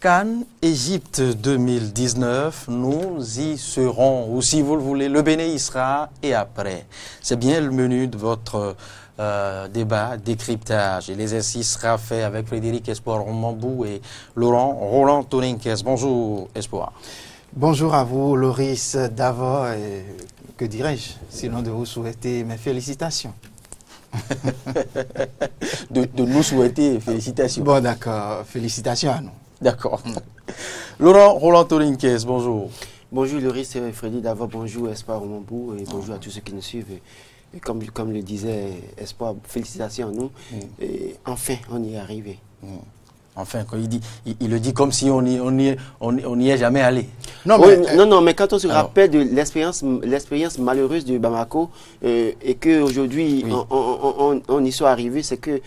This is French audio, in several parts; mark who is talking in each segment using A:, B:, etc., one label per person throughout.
A: CAN Égypte 2019, nous y serons, ou si vous le voulez, le Bénin y sera et après. C'est bien le menu de votre débat, décryptage. Et l'exercice sera fait avec Frédéric Espoir Mambou et Laurent Roland Toninquez. Bonjour Espoir.
B: Bonjour à vous, Loris Davo, et que dirais-je, sinon de vous souhaiter mes félicitations.
A: de nous souhaiter félicitations.
B: Bon, d'accord, félicitations à nous.
A: D'accord. Laurent Roland Toninquez, bonjour.
C: Bonjour Loris et Frédéric Davo, bonjour Espoir Mambou et bonjour à tous ceux qui nous suivent. Et comme le disait Espoir, félicitations à nous. Et enfin, on y est arrivé.
A: Enfin, quand il le dit comme si on n'y est jamais allé.
C: Non, oui, mais, non, mais quand on se rappelle de l'expérience malheureuse de Bamako et qu'aujourd'hui on y soit arrivé, c'est que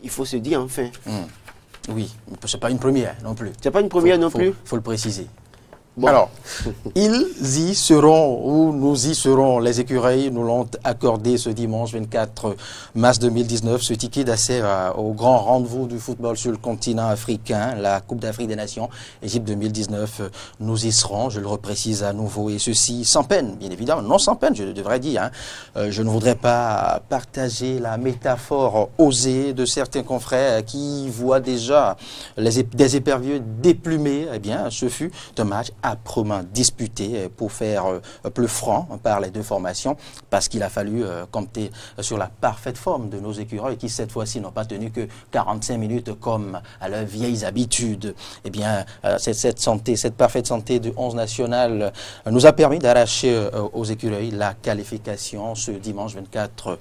C: il faut se dire enfin.
A: Oui, c'est pas une première non plus.
C: C'est pas une première non plus.
A: Faut le préciser. Bon. Alors, ils y seront, ou nous y serons, les écureuils nous l'ont accordé ce dimanche 24 mars 2019, ce ticket d'accès au grand rendez-vous du football sur le continent africain, la Coupe d'Afrique des Nations, Égypte 2019. Nous y serons, je le reprécise à nouveau, et ceci sans peine, bien évidemment, non sans peine, je devrais dire. Hein. Je ne voudrais pas partager la métaphore osée de certains confrères qui voient déjà des éperviers déplumés. Eh bien, ce fut un match âprement disputé, pour faire plus franc par les deux formations, parce qu'il a fallu compter sur la parfaite forme de nos écureuils qui cette fois-ci n'ont pas tenu que 45 minutes comme à leurs vieilles habitudes. Eh bien, cette parfaite santé du 11 national nous a permis d'arracher aux écureuils la qualification ce dimanche 24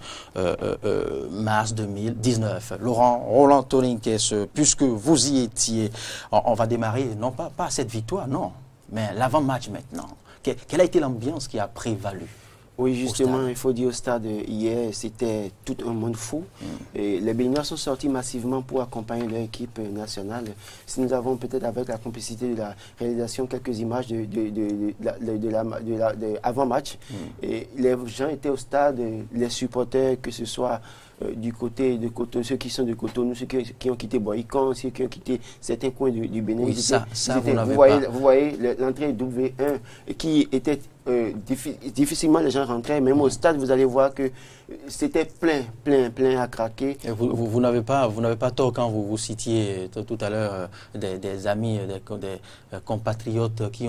A: mars 2019. Laurent Roland Toninquez, puisque vous y étiez, on va démarrer non pas cette victoire, non, mais l'avant-match maintenant. Quelle a été l'ambiance qui a prévalu?
C: Oui, justement, il faut dire au stade hier, c'était tout un monde fou. Et les Béninois sont sortis massivement pour accompagner leur équipe nationale. Si nous avons peut-être avec la complicité de la réalisation quelques images de avant-match, et les gens étaient au stade, les supporters, que ce soit du côté de Cotonou, ceux qui sont de Cotonou, ceux qui ont quitté Boïkan, ceux qui ont quitté certains coins du Bénin.
A: Oui,
C: vous voyez l'entrée W1 qui était difficilement les gens rentraient. Même au stade, vous allez voir que c'était plein à craquer.
A: Et vous n'avez pas tort quand vous citiez tout à l'heure des amis, des compatriotes qui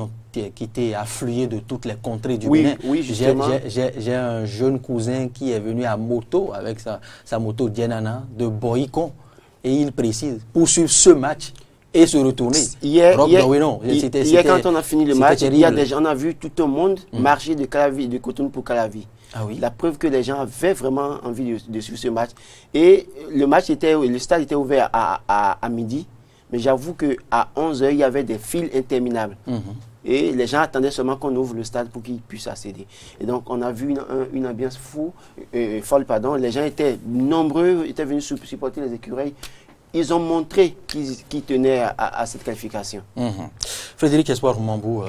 A: étaient afflués de toutes les contrées du Bénin.
C: Oui, justement.
A: J'ai un jeune cousin qui est venu à moto avec sa moto Dienana de Boïkon, et il précise poursuivre ce match et se retourner.
C: Hier, quand on a fini le match, on a vu tout le monde marcher de Cotonou pour Calavi.
A: Ah oui?
C: La preuve que les gens avaient vraiment envie de suivre ce match. Et le stade était ouvert à midi, mais j'avoue qu'à 11 h, il y avait des files interminables. Et les gens attendaient seulement qu'on ouvre le stade pour qu'ils puissent accéder. Et donc, on a vu une ambiance folle. Les gens étaient nombreux, étaient venus supporter les écureuils. Ils ont montré qu'ils tenaient à cette qualification.
A: Frédéric Espoir Mambou,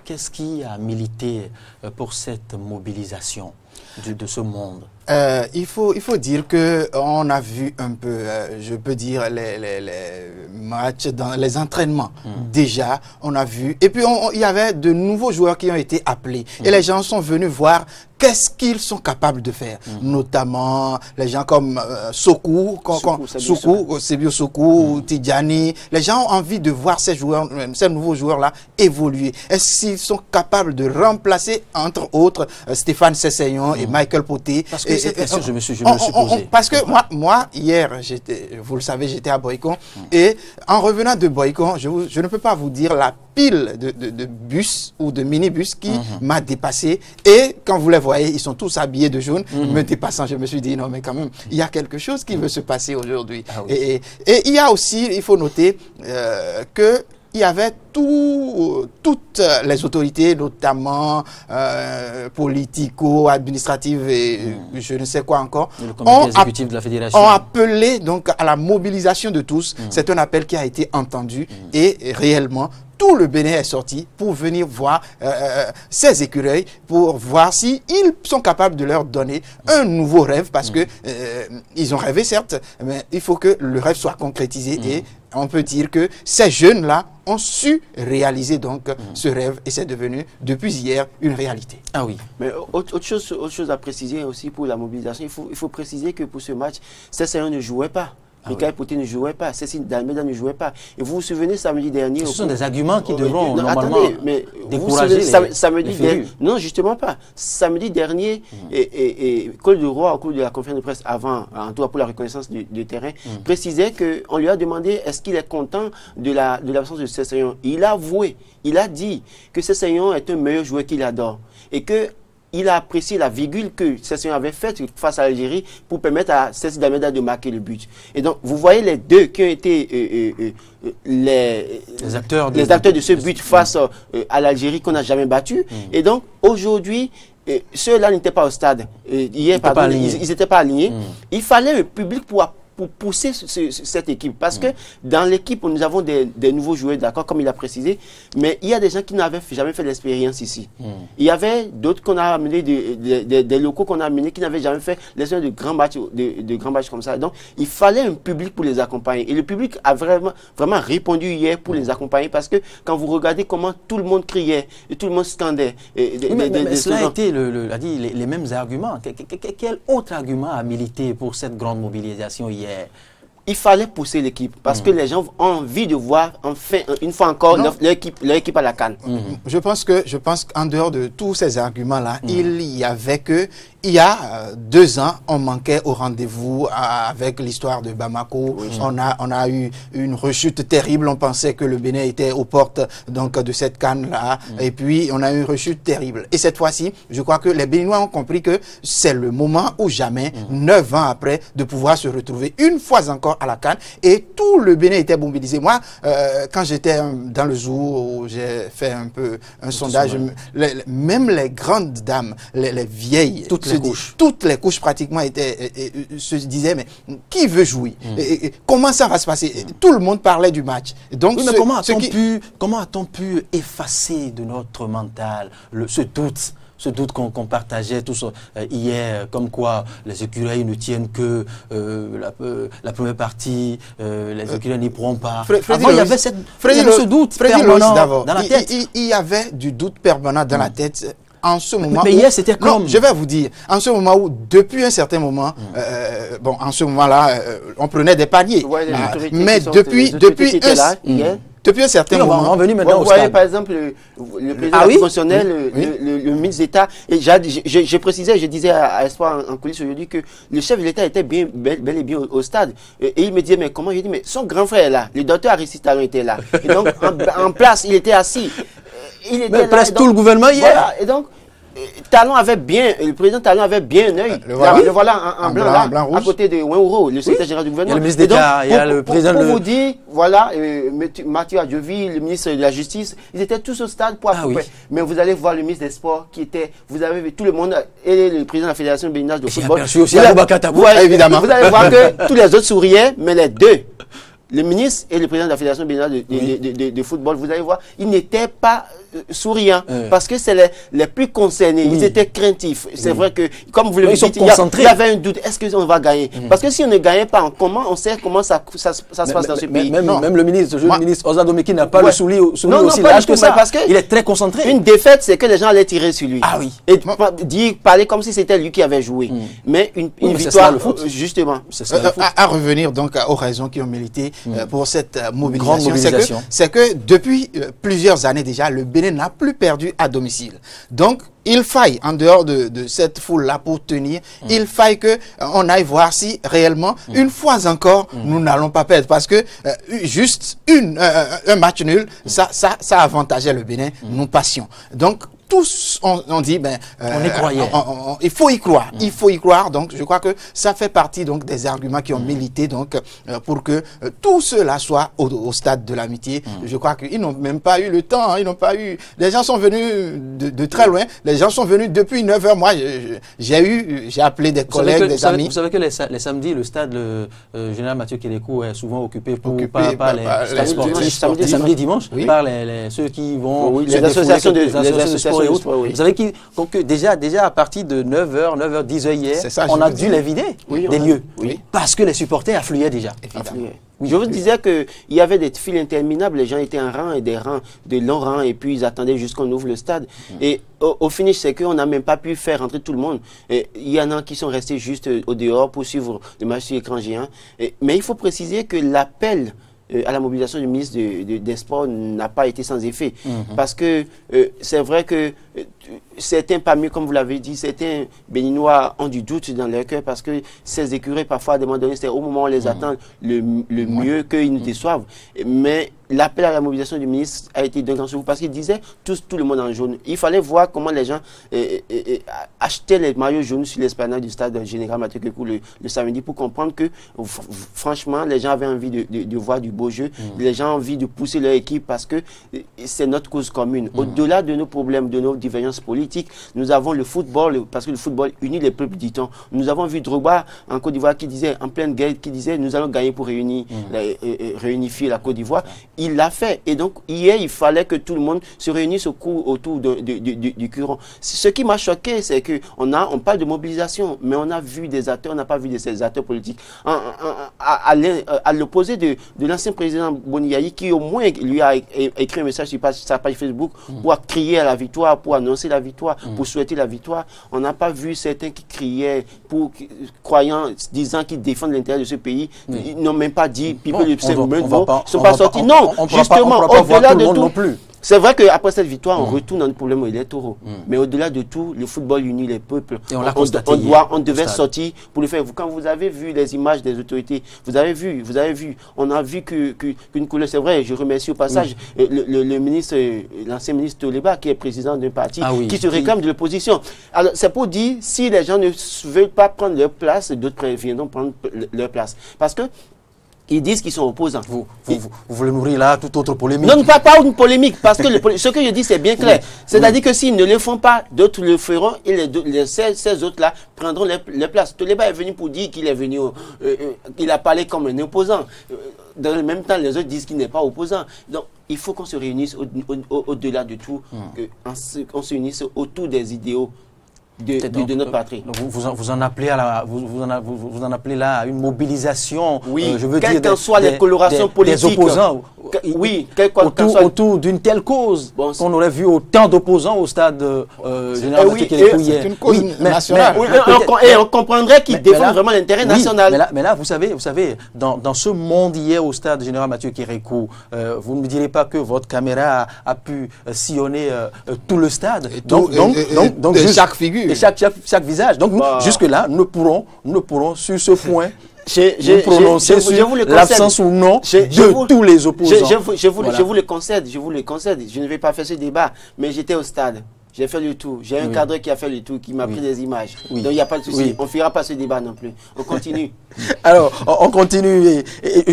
A: qu'est-ce qui a milité pour cette mobilisation de ce monde?
B: Il faut dire qu'on a vu un peu, je peux dire, les matchs, dans les entraînements. Déjà, on a vu. Et puis, il y avait de nouveaux joueurs qui ont été appelés. Et les gens sont venus voir qu'est-ce qu'ils sont capables de faire. Notamment, les gens comme Sokou, Sebio Sokou, Tidjani. Les gens ont envie de voir ces nouveaux joueurs-là évoluer. Est-ce qu'ils sont capables de remplacer, entre autres, Stéphane Sessayon et Michael Poté?
A: Parce que cette question, je me suis posée.
B: Parce que moi, hier, vous le savez, j'étais à Boïkon. Et en revenant de Boïkon, je ne peux pas vous dire la pile de bus ou de minibus qui m'a dépassé. Et quand vous les voyez, ils sont tous habillés de jaune. Me dépassant, je me suis dit, non, mais quand même, il y a quelque chose qui veut se passer aujourd'hui. Ah oui. Et il y a aussi, il faut noter qu'il y avait toutes les autorités, notamment politico-administratives et je ne sais quoi encore,
A: le comité exécutif de la fédération
B: ont appelé donc à la mobilisation de tous. C'est un appel qui a été entendu et réellement, tout le Bénin est sorti pour venir voir ces écureuils, pour voir s'ils sont capables de leur donner un nouveau rêve, parce que ils ont rêvé certes, mais il faut que le rêve soit concrétisé et on peut dire que ces jeunes-là ont su réaliser donc ce rêve et c'est devenu depuis hier une réalité.
A: Ah oui.
C: Mais autre chose à préciser aussi pour la mobilisation, il faut préciser que pour ce match, Cesseyon ne jouait pas. Michael Pouté ne jouait pas, Cécile Dalméda ne jouait pas. Et vous vous souvenez samedi dernier...
A: Ce sont des arguments qui devront normalement
C: décourager samedi dernier. Non, justement pas. Samedi dernier, Col de Roi, au cours de la conférence de presse avant, en tout cas pour la reconnaissance du terrain, précisait qu'on lui a demandé est-ce qu'il est content de l'absence de Cesseyon. Il a avoué, il a dit que Cesseyon est un meilleur joueur qu'il adore. Et que il a apprécié la virgule que Cesseyon avait faite face à l'Algérie pour permettre à Cécile Dalméda de marquer le but. Et donc, vous voyez les deux qui ont été les acteurs de ce but face à l'Algérie qu'on n'a jamais battu. Et donc, aujourd'hui, ceux-là n'étaient pas au stade. Hier, ils n'étaient pas alignés. Il fallait un public pour pousser cette équipe. Parce que dans l'équipe, nous avons des nouveaux joueurs, d'accord, comme il a précisé, mais il y a des gens qui n'avaient jamais fait l'expérience ici. Il y avait d'autres qu'on a amenés, des locaux qu'on a amenés qui n'avaient jamais fait l'expérience de grands matchs comme ça. Donc, il fallait un public pour les accompagner. Et le public a vraiment répondu hier pour les accompagner parce que quand vous regardez comment tout le monde criait et tout le monde scandait.
A: Mais cela a été les mêmes arguments. Quel autre argument a milité pour cette grande mobilisation hier?
C: Il fallait pousser l'équipe parce que les gens ont envie de voir enfin, une fois encore leur équipe à la CAN.
B: Je pense qu'en dehors de tous ces arguments-là, il y avait que il y a 2 ans, on manquait au rendez-vous avec l'histoire de Bamako. On a eu une rechute terrible. On pensait que le Bénin était aux portes donc de cette CAN-là. Et puis, on a eu une rechute terrible. Et cette fois-ci, je crois que les Béninois ont compris que c'est le moment ou jamais, 9 ans après, de pouvoir se retrouver une fois encore à la CAN. Et tout le Bénin était mobilisé. Moi, quand j'étais dans le zoo, où j'ai fait un peu un sondage, même les grandes dames, les vieilles, toutes les couches pratiquement se disaient, mais qui veut jouer? Comment ça va se passer? Tout le monde parlait du match. Donc,
A: oui, mais comment a-t-on pu effacer de notre mental ce doute qu'on partageait tous hier, comme quoi les écureuils ne tiennent que la première partie, les écureuils n'y pourront pas. Avant, il y avait ce doute permanent dans la tête.
B: Il y avait du doute permanent dans la tête. En ce moment
A: mais hier, c'était comme...
B: Non, je vais vous dire, en ce moment où, depuis un certain moment, bon, en ce moment-là, on prenait des paliers. Ouais, mais depuis un certain moment...
C: Vous voyez, par exemple, le président constitutionnel, le ministre d'État, et j'ai précisé, je disais à Espoir en coulisses aujourd'hui que le chef de l'État était bel et bien au stade. Et il me disait, mais comment? Je dis, mais son grand frère est là, le docteur Aristide Talon était là. Et donc, en place, il était assis.
A: Mais presque tout le gouvernement hier.
C: Voilà, et donc, le président Talon avait bien un œil. Le voilà en blanc, là, à côté de Wenuro, le secrétaire général du gouvernement.
A: Il y a le ministre d'État, il y a le président...
C: Pour vous dire, voilà, Mathieu Adjovi, le ministre de la Justice, ils étaient tous au stade pour accompagner. Mais vous allez voir le ministre des Sports qui était, vous avez vu tout le monde, et le président de la Fédération béninoise de football.
B: Évidemment.
C: Vous allez voir que tous les autres souriaient, mais les deux, le ministre et le président de la Fédération béninoise de football, vous allez voir, ils n'étaient pas souriants parce que c'est les plus concernés. Ils étaient craintifs. C'est vrai que, comme vous le dites, il y avait un doute. Est-ce qu'on va gagner? Parce que si on ne gagne pas, on sait comment ça se passe dans ce pays.
A: Même le ministre Ozadomeki n'a pas le sourire aussi large que ça. Parce que il est très concentré.
C: Une défaite, c'est que les gens allaient tirer sur lui.
A: Ah oui.
C: Et parler comme si c'était lui qui avait joué. Mais une victoire, justement.
B: À revenir donc aux raisons qui ont milité pour cette mobilisation, c'est que depuis plusieurs années déjà, le Bénin n'a plus perdu à domicile. Donc, il faille, en dehors de cette foule-là pour tenir, il faille qu'on aille voir si réellement, une fois encore, nous n'allons pas perdre. Parce que juste un match nul, ça avantageait le Bénin, nous passions. Donc, tous, on dit,
A: on y croyait.
B: Il faut y croire. Il faut y croire. Donc, je crois que ça fait partie donc des arguments qui ont milité donc pour que tous ceux-là soient au stade de l'amitié. Je crois qu'ils n'ont même pas eu le temps. Hein, ils n'ont pas eu. Les gens sont venus de très loin. Les gens sont venus depuis 9 heures. Moi, j'ai appelé des collègues, des amis.
A: Vous savez que les samedis, le stade général Mathieu Kérékou est souvent occupé par les sportifs, samedi, dimanche, par ceux qui vont
C: les associations de sport et autres.
A: Vous savez que déjà à partir de 9h, 10h hier, on a dû les vider des lieux. Parce que les supporters affluaient déjà.
C: Je vous disais qu'il y avait des files interminables, les gens étaient en rang et de longs rangs, et puis ils attendaient jusqu'on ouvre le stade. Et au finish, c'est qu'on n'a même pas pu faire rentrer tout le monde. Et il y en a qui sont restés juste au dehors pour suivre le match sur écran géant. Mais il faut préciser que l'appel à la mobilisation du ministre des Sports n'a pas été sans effet. Parce que c'est vrai que certains parmi, comme vous l'avez dit, certains Béninois ont du doute dans leur cœur parce que ces écuries, parfois, à un moment donné, c'est au moment où on les attend le mieux qu'ils nous déçoivent. Mais l'appel à la mobilisation du ministre a été d'un grand succès parce qu'il disait tout le monde en jaune. Il fallait voir comment les gens achetaient les maillots jaunes sur l'esplanade du stade général Mathieu Kérékou le samedi pour comprendre que, franchement, les gens avaient envie de voir du beau jeu. Les gens ont envie de pousser leur équipe parce que c'est notre cause commune. Au-delà de nos problèmes, de nos divergences politiques, nous avons le football, parce que le football unit les peuples, dit-on. Nous avons vu Drogba en Côte d'Ivoire qui disait, en pleine guerre, qui disait nous allons gagner pour réunifier la Côte d'Ivoire. Il l'a fait. Et donc, hier, il fallait que tout le monde se réunisse autour du Curon. Ce qui m'a choqué, c'est qu'on parle de mobilisation, mais on a vu des acteurs, on n'a pas vu ces acteurs politiques. À l'opposé de l'ancien président Boniaï, qui au moins lui a écrit un message sur sa page Facebook pour crier à la victoire, pour annoncer la victoire, pour souhaiter la victoire. On n'a pas vu certains qui criaient, disant qu'ils défendent l'intérêt de ce pays. Ils n'ont même pas dit, people, ils ne sont pas sortis. Non, justement, au-delà de tout. C'est vrai qu'après cette victoire, on retourne dans les problèmes électoraux. Mais au-delà de tout, le football unit les peuples.
A: Et
C: on devait sortir pour le faire. Quand vous avez vu les images des autorités, vous avez vu, on a vu qu'une couleur, c'est vrai, je remercie au passage le ministre, l'ancien ministre Toleba, qui est président d'un parti, qui se réclame de l'opposition. Alors, c'est pour dire, si les gens ne veulent pas prendre leur place, d'autres viendront prendre leur place. Parce que ils disent qu'ils sont opposants.
A: Vous voulez nourrir là toute autre polémique?
C: Non, pas une polémique, parce que ce que je dis, c'est bien clair. C'est-à-dire que s'ils ne le font pas, d'autres le feront et ces autres-là prendront les places. Toleba est venu pour dire qu'il est venu, il a parlé comme un opposant. Dans le même temps, les autres disent qu'il n'est pas opposant. Donc, il faut qu'on se réunisse au-delà de tout, qu'on se réunisse autour des idéaux de notre patrie.
A: Vous en appelez là à une mobilisation,
C: je veux dire, quelles qu'en soient les colorations politiques,
A: des opposants, autour d'une telle cause, qu'on aurait vu autant d'opposants au stade général Mathieu Kérékou hier.
B: C'est une cause nationale.
C: Et on comprendrait qu'ils défendent vraiment l'intérêt national.
A: Mais là, vous savez, dans ce monde hier au stade général Mathieu Kérékou, vous ne me direz pas que votre caméra a pu sillonner tout le stade.
B: Donc chaque figure.
A: Et chaque visage. Donc, jusque-là, nous ne pourrons sur ce point prononcer sur l'absence ou non de tous les opposants.
C: Je vous le concède, je ne vais pas faire ce débat, mais j'étais au stade. J'ai fait le tour. J'ai un cadre qui a fait le tour, qui m'a pris des images. Donc, il n'y a pas de souci. On ne fera pas ce débat non plus. On continue.
A: Alors, on continue. Et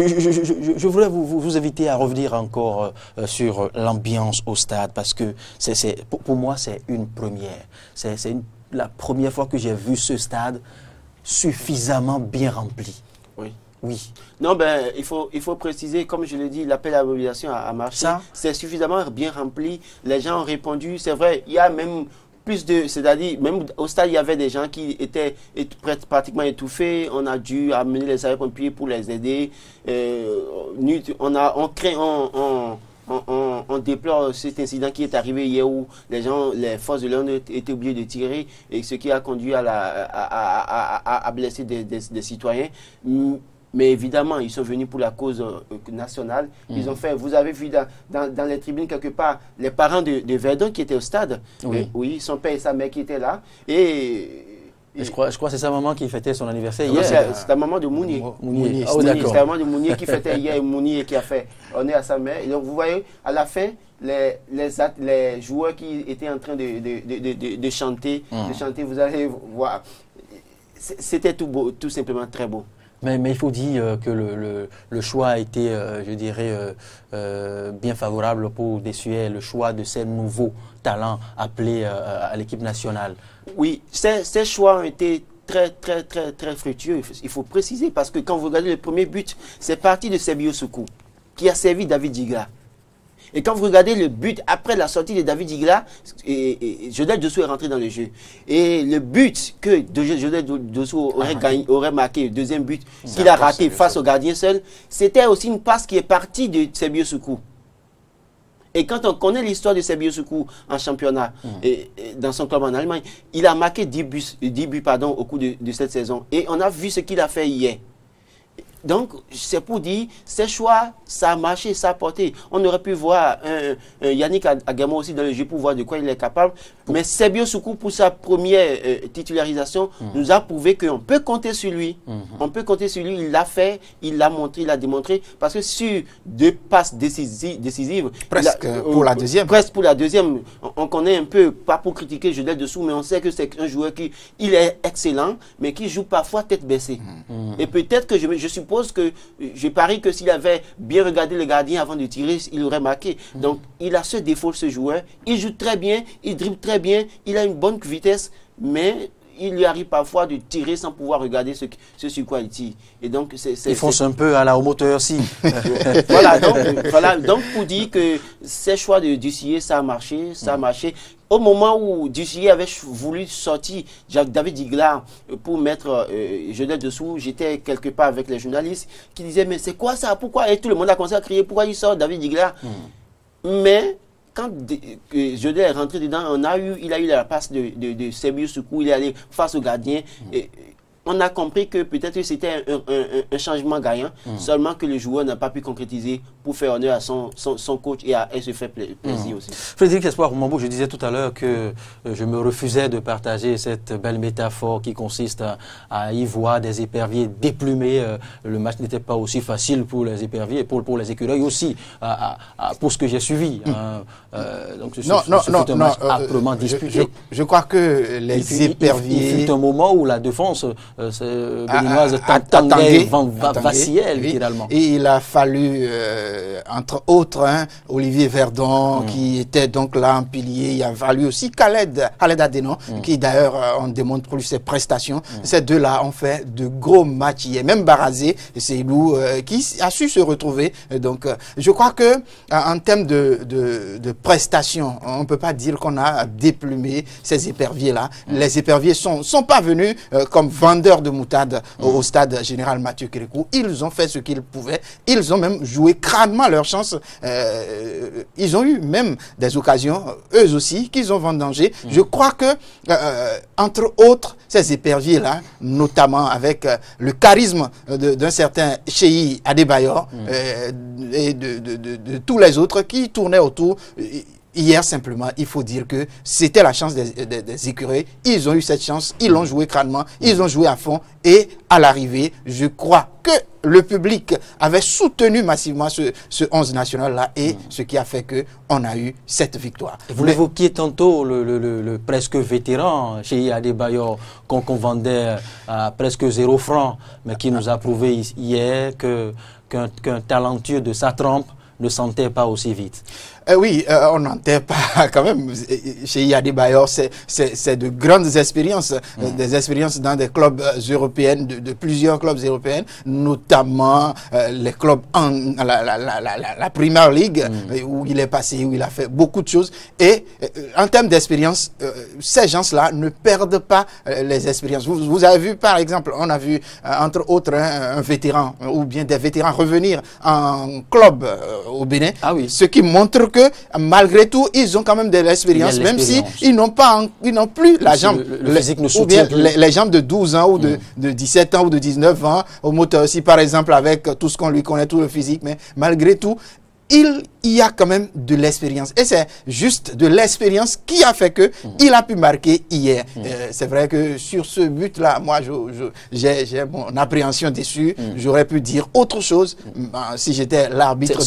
A: je voudrais vous inviter à revenir encore sur l'ambiance au stade, parce que pour moi, c'est une première. C'est la première fois que j'ai vu ce stade suffisamment bien rempli. Oui.
C: Non, il faut préciser, comme je l'ai dit, l'appel à la mobilisation a marché. C'est suffisamment bien rempli. Les gens ont répondu. C'est vrai, il y a même plus de... C'est-à-dire, même au stade, il y avait des gens qui étaient pratiquement étouffés. On a dû amener les sapeurs-pompiers pour les aider. On déplore cet incident qui est arrivé hier où les forces de l'ordre étaient obligées de tirer, et ce qui a conduit à blesser des citoyens. Mais évidemment, ils sont venus pour la cause nationale. Ils ont fait, vous avez vu dans les tribunes quelque part, les parents de Verdun qui étaient au stade. Oui, son père et sa mère qui étaient là. Et
A: Je crois que c'est sa maman qui fêtait son anniversaire
C: Non,
A: hier.
C: c'est la maman de Mounier.
A: Mounier.
C: C'est la maman de Mounier qui fêtait hier et Mounier qui a fait honneur à sa mère. Et donc vous voyez, à la fin, les joueurs qui étaient en train de chanter, vous allez voir. C'était tout simplement très beau.
A: Mais il faut dire que le choix a été, je dirais, bien favorable pour Desuet, le choix de ces nouveaux talents appelés à l'équipe nationale.
C: Oui, ces choix ont été très fructueux, il faut préciser, parce que quand vous regardez le premier but, c'est parti de Sebio Soukou, qui a servi David Digla. Et quand vous regardez le but après la sortie de David Digla, Jodel Dossou est rentré dans le jeu. Et le but que Jodel Dossou aurait marqué, le deuxième but qu'il a raté face au gardien seul, c'était aussi une passe qui est partie de Sebio Soukou. Et quand on connaît l'histoire de Sebio Soukou en championnat, et dans son club en Allemagne, il a marqué 10 buts au cours de cette saison. Et on a vu ce qu'il a fait hier. Donc, c'est pour dire, ces choix, ça a marché, ça a porté. On aurait pu voir Yannick Agamo aussi dans le jeu pour voir de quoi il est capable. Mais Sebio Soukou, pour sa première titularisation, nous a prouvé qu'on peut compter sur lui. On peut compter sur lui, il l'a fait, il l'a montré, il l'a démontré. Parce que sur 2 passes décisives...
B: Presque pour la deuxième.
C: Presque pour la deuxième. On connaît un peu, pas pour critiquer Jodel Dossou, mais on sait que c'est un joueur qui il est excellent, mais qui joue parfois tête baissée. Et peut-être que je suppose que je parie que s'il avait bien regardé le gardien avant de tirer, il aurait marqué. Donc, il a ce défaut, ce joueur. Il joue très bien, il dribble très bien, il a une bonne vitesse, mais il lui arrive parfois de tirer sans pouvoir regarder ce sur quoi il tire. Et donc,
A: il fonce un peu à la haut moteur aussi.
C: voilà, donc pour dire que ces choix de Dussier, ça a marché, ça a marché. Au moment où Dussier avait voulu sortir David Digla pour mettre Jodel Dossou, j'étais quelque part avec les journalistes qui disaient mais c'est quoi ça? Pourquoi? Et tout le monde a commencé à crier pourquoi il sort David Digla? Mais quand Jodel est rentré dedans, il a eu la passe de Sebio Soukou, il est allé face au gardien. Et on a compris que peut-être c'était un changement gagnant, seulement que le joueur n'a pas pu concrétiser pour faire honneur à son coach et se faire plaisir aussi.
A: Frédéric Espoir Mambo, je disais tout à l'heure que je me refusais de partager cette belle métaphore qui consiste à y voir des éperviers déplumés. Le match n'était pas aussi facile pour les éperviers, pour les écureuils aussi, pour ce que j'ai suivi. Donc ce fut un match âprement disputé.
B: Je crois que les éperviers...
A: Il fut un moment où la défense béninoise vacillait littéralement.
B: Et il a fallu, entre autres, Olivier Verdon, qui était donc là en pilier. Il a fallu aussi Khaled Adenon, qui d'ailleurs, on démontre plus ses prestations. Ces deux-là ont fait de gros matchs hier. Même Barazé, c'est Lou, qui a su se retrouver. Donc, je crois que en termes de prestations, on ne peut pas dire qu'on a déplumé ces éperviers-là. Les éperviers sont pas venus comme vendeurs de moutarde au stade général Mathieu Kérékou. Ils ont fait ce qu'ils pouvaient. Ils ont même joué crânement leur chance. Ils ont eu même des occasions, eux aussi, qu'ils ont vendangé. Je crois que, entre autres, ces éperviers-là, notamment avec le charisme d'un certain Cheyi Adebayor et de tous les autres qui tournaient autour. Hier, simplement, il faut dire que c'était la chance des écureuils. Ils ont eu cette chance, ils l'ont joué crânement, ils ont joué à fond. Et à l'arrivée, je crois que le public avait soutenu massivement ce 11 national-là et ce qui a fait qu'on a eu cette victoire.
A: Vous l'évoquiez tantôt, le presque vétéran chez Adebayor qu'on vendait à presque 0 francs, mais qui nous a prouvé hier qu'un talentueux de sa trempe ne sentait pas aussi vite.
B: Oui, on n'entend pas quand même. Chez Adebayor, c'est de grandes expériences, des expériences dans des clubs européens, de plusieurs clubs européens, notamment les clubs en la Premier League, où il est passé, où il a fait beaucoup de choses. Et en termes d'expérience, ces gens-là ne perdent pas les expériences. Vous avez vu, par exemple, on a vu, entre autres, un vétéran, ou bien des vétérans revenir en club au Bénin, ce qui montre que malgré tout, ils ont quand même de l'expérience, même si ils n'ont plus la jambe, ou bien les jambes de 12 ans ou de 17 ans ou de 19 ans, au moteur aussi par exemple avec tout ce qu'on lui connaît, tout le physique, mais malgré tout, ils il y a quand même de l'expérience. Et c'est juste de l'expérience qui a fait que il a pu marquer hier. C'est vrai que sur ce but-là, moi, j'ai mon appréhension dessus. J'aurais pu dire autre chose si j'étais l'arbitre.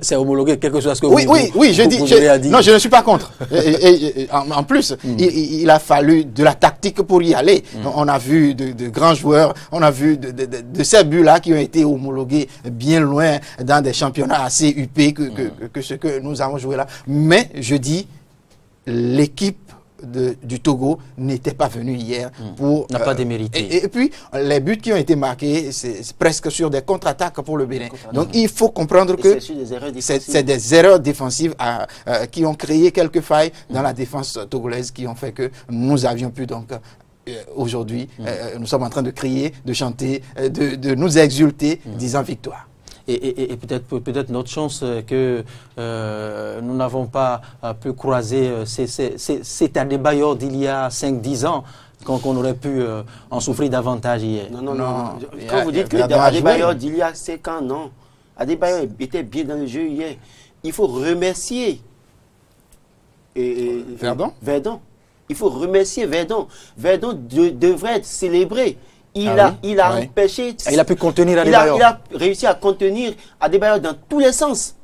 A: C'est homologué, quelque chose que
B: oui, je dis. Non, je ne suis pas contre. En plus, il a fallu de la tactique pour y aller. On a vu de grands joueurs, on a vu de ces buts-là qui ont été homologués bien loin dans des championnats assez huppés que ce que nous avons joué là. Mais je dis, l'équipe du Togo n'était pas venue hier pour...
A: n'a pas démérité.
B: Et puis, les buts qui ont été marqués, c'est presque sur des contre-attaques pour le Bénin. Donc, il faut comprendre que c'est des erreurs défensives qui ont créé quelques failles dans la défense togolaise qui ont fait que nous avions pu donc... aujourd'hui, nous sommes en train de crier, de chanter, de nous exulter, disant victoire.
A: Et peut-être notre chance que nous n'avons pas pu croiser cet Adebayor d'il y a 5-10 ans, qu'on aurait pu en souffrir davantage hier.
C: Non. Quand vous dites que Adebayor d'il y a 5 ans, non. Adebayor était bien dans le jeu hier. Il faut remercier
B: Verdon.
C: Il faut remercier Verdon. Verdon devrait être célébré. Il a empêché...
A: Il a pu contenir Adebayor.
C: Il a réussi à contenir Adebayor dans tous les sens.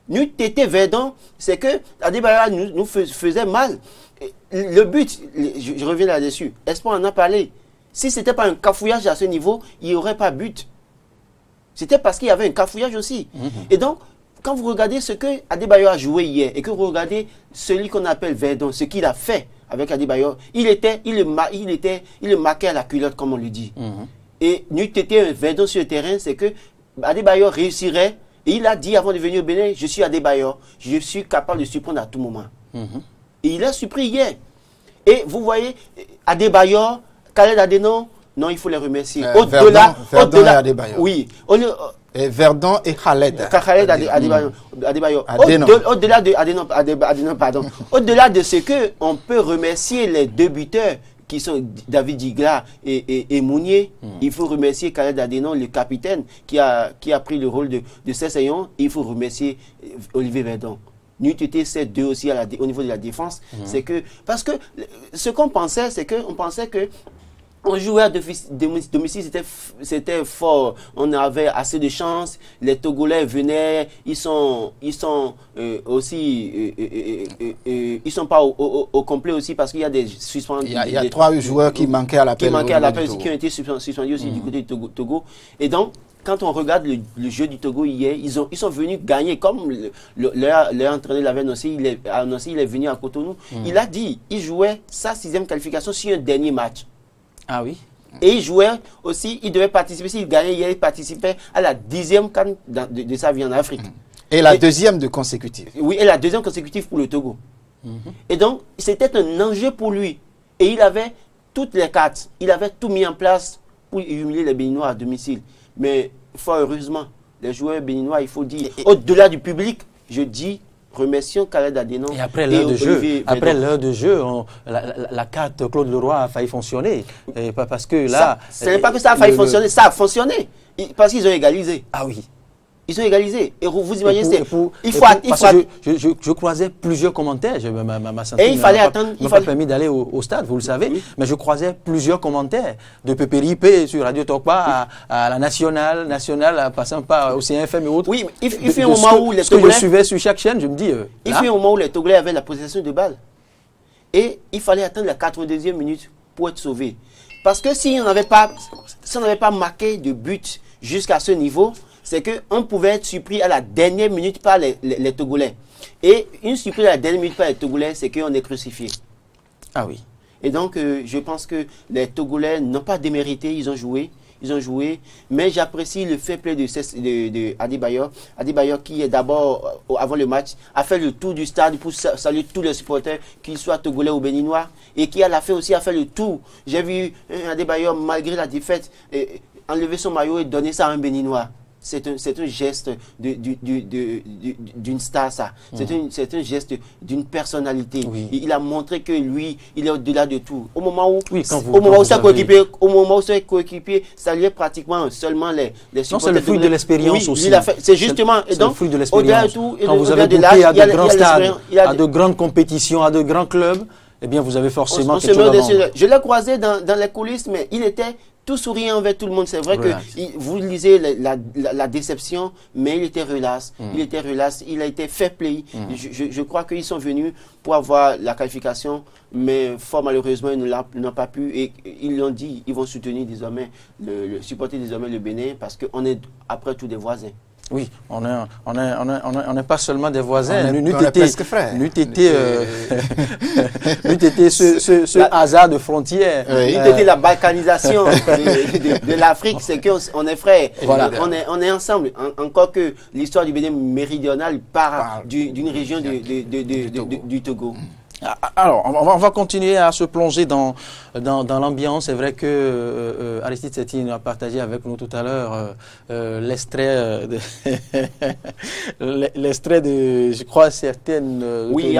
C: Nous, Tété Verdon, c'est que Adebayor nous faisait mal. Le but, je reviens là-dessus, Espoir en a parlé. Si ce n'était pas un cafouillage à ce niveau, il n'y aurait pas but. C'était parce qu'il y avait un cafouillage aussi. Et donc, quand vous regardez ce que Adebayor a joué hier, et que vous regardez celui qu'on appelle Verdon, ce qu'il a fait avec Adebayor, il le marquait à la culotte, comme on le dit. Et nous étions un Verdon sur le terrain, c'est que Adebayor réussirait, et il a dit avant de venir au Bénin, je suis Adebayor, je suis capable de surprendre à tout moment. Et il a surpris hier. Et vous voyez, Adebayor, Khaled Adenon, non, il faut les remercier.
B: Verdon et Adebayor.
C: Oui.
B: Et Verdon et Khaled.
C: Khaled Adebayor. Au-delà de Adenon, pardon. Au-delà de ce que on peut remercier les deux buteurs qui sont David Digla et Mounier, il faut remercier Khaled Adenon, le capitaine, qui a pris le rôle de Cesseyon. Il faut remercier Olivier Verdon. Nous étions ces deux aussi au niveau de la défense. C'est que, parce que ce qu'on pensait, c'est qu'on pensait que on jouait à domicile, c'était fort. On avait assez de chance. Les Togolais venaient, ils sont aussi, ils sont pas au complet aussi parce qu'il y a des suspendus.
B: Il y a 3 joueurs qui manquaient à l'appel.
C: Qui ont été suspendus aussi du côté du Togo. Et donc, quand on regarde le jeu du Togo hier, ils sont venus gagner, comme leur entraîneur l'avait annoncé, il est venu à Cotonou. Il a dit, il jouait sa 6e qualification sur un dernier match.
A: Ah oui.
C: Et il jouait aussi, il devait participer, s'il gagnait, il participait à la 10e CAN de sa vie en Afrique.
B: Et la 2e de consécutive.
C: Oui, et la 2e consécutive pour le Togo. Et donc, c'était un enjeu pour lui. Et il avait toutes les cartes, il avait tout mis en place pour humilier les Béninois à domicile. Mais fort heureusement, les joueurs béninois, il faut dire, au-delà du public, je dis, remercions Khaled Adenon.
A: Et après l'heure de jeu, la carte Claude Leroy a failli fonctionner. Et parce que là...
C: Ce n'est pas que ça a failli fonctionner, ça a fonctionné. Parce qu'ils ont égalisé.
A: Ah oui.
C: Ils ont égalisé. Et vous imaginez,
A: je croisais plusieurs commentaires. Ma santé
C: et il fallait attendre.
A: Il m'a pas permis d'aller au stade, vous le savez. Oui. Mais je croisais plusieurs commentaires. De Pépé sur Radio Tokpa à la nationale, passant par au CFM et autres.
C: Oui, il fait un moment où les Togolais...
A: que je suivais sur chaque chaîne, je me dis...
C: il fait un moment où les Togolais avaient la possession de balle. Et il fallait attendre la 82e minute pour être sauvé. Parce que si on n'avait pas marqué de but jusqu'à ce niveau... c'est qu'on pouvait être surpris à la dernière minute par les Togolais. Et une surprise à la dernière minute par les Togolais, c'est qu'on est crucifié.
A: Ah oui.
C: Et donc, je pense que les Togolais n'ont pas démérité, ils ont joué, mais j'apprécie le fair play de Adebayor. Adebayor qui est d'abord, avant le match, a fait le tour du stade pour saluer tous les supporters, qu'ils soient Togolais ou Béninois, et qui à la fin aussi a fait le tour. J'ai vu Adebayor, malgré la défaite, enlever son maillot et donner ça à un Béninois. c'est un geste d'une star, ça. C'est un geste d'une personnalité.
A: Oui.
C: Il a montré que lui, il est au-delà de tout. Au moment où, ses coéquipiers saluaient pratiquement seulement les supporters.
A: C'est le fruit de l'expérience aussi.
C: C'est justement, et donc,
A: au-delà de tout, quand vous avez goûté à de grands stades, à de grandes compétitions, à de grands clubs, eh bien, vous avez forcément quelque chose à vendre.
C: Je l'ai croisé dans les coulisses, mais il était tout souriant envers tout le monde. C'est vrai que vous lisez la déception, mais il était relax. Il était relax. Il a été fair play. Je crois qu'ils sont venus pour avoir la qualification, mais fort malheureusement, ils n'ont pas pu. Et ils l'ont dit, ils vont soutenir désormais, supporter désormais le Bénin, parce qu'on est après tout des voisins.
A: Oui, on n'est pas seulement des voisins.
B: N'eût
A: été ce hasard de frontières.
C: N'eût été la balkanisation de l'Afrique, c'est qu'on est frères.
A: Voilà.
C: On est ensemble. Encore que l'histoire du Bénin méridional part d'une région du Togo.
A: Alors, on va continuer à se plonger dans l'ambiance. C'est vrai que Aristide Setin a partagé avec nous tout à l'heure l'extrait de, je crois, certaines
C: oui, il y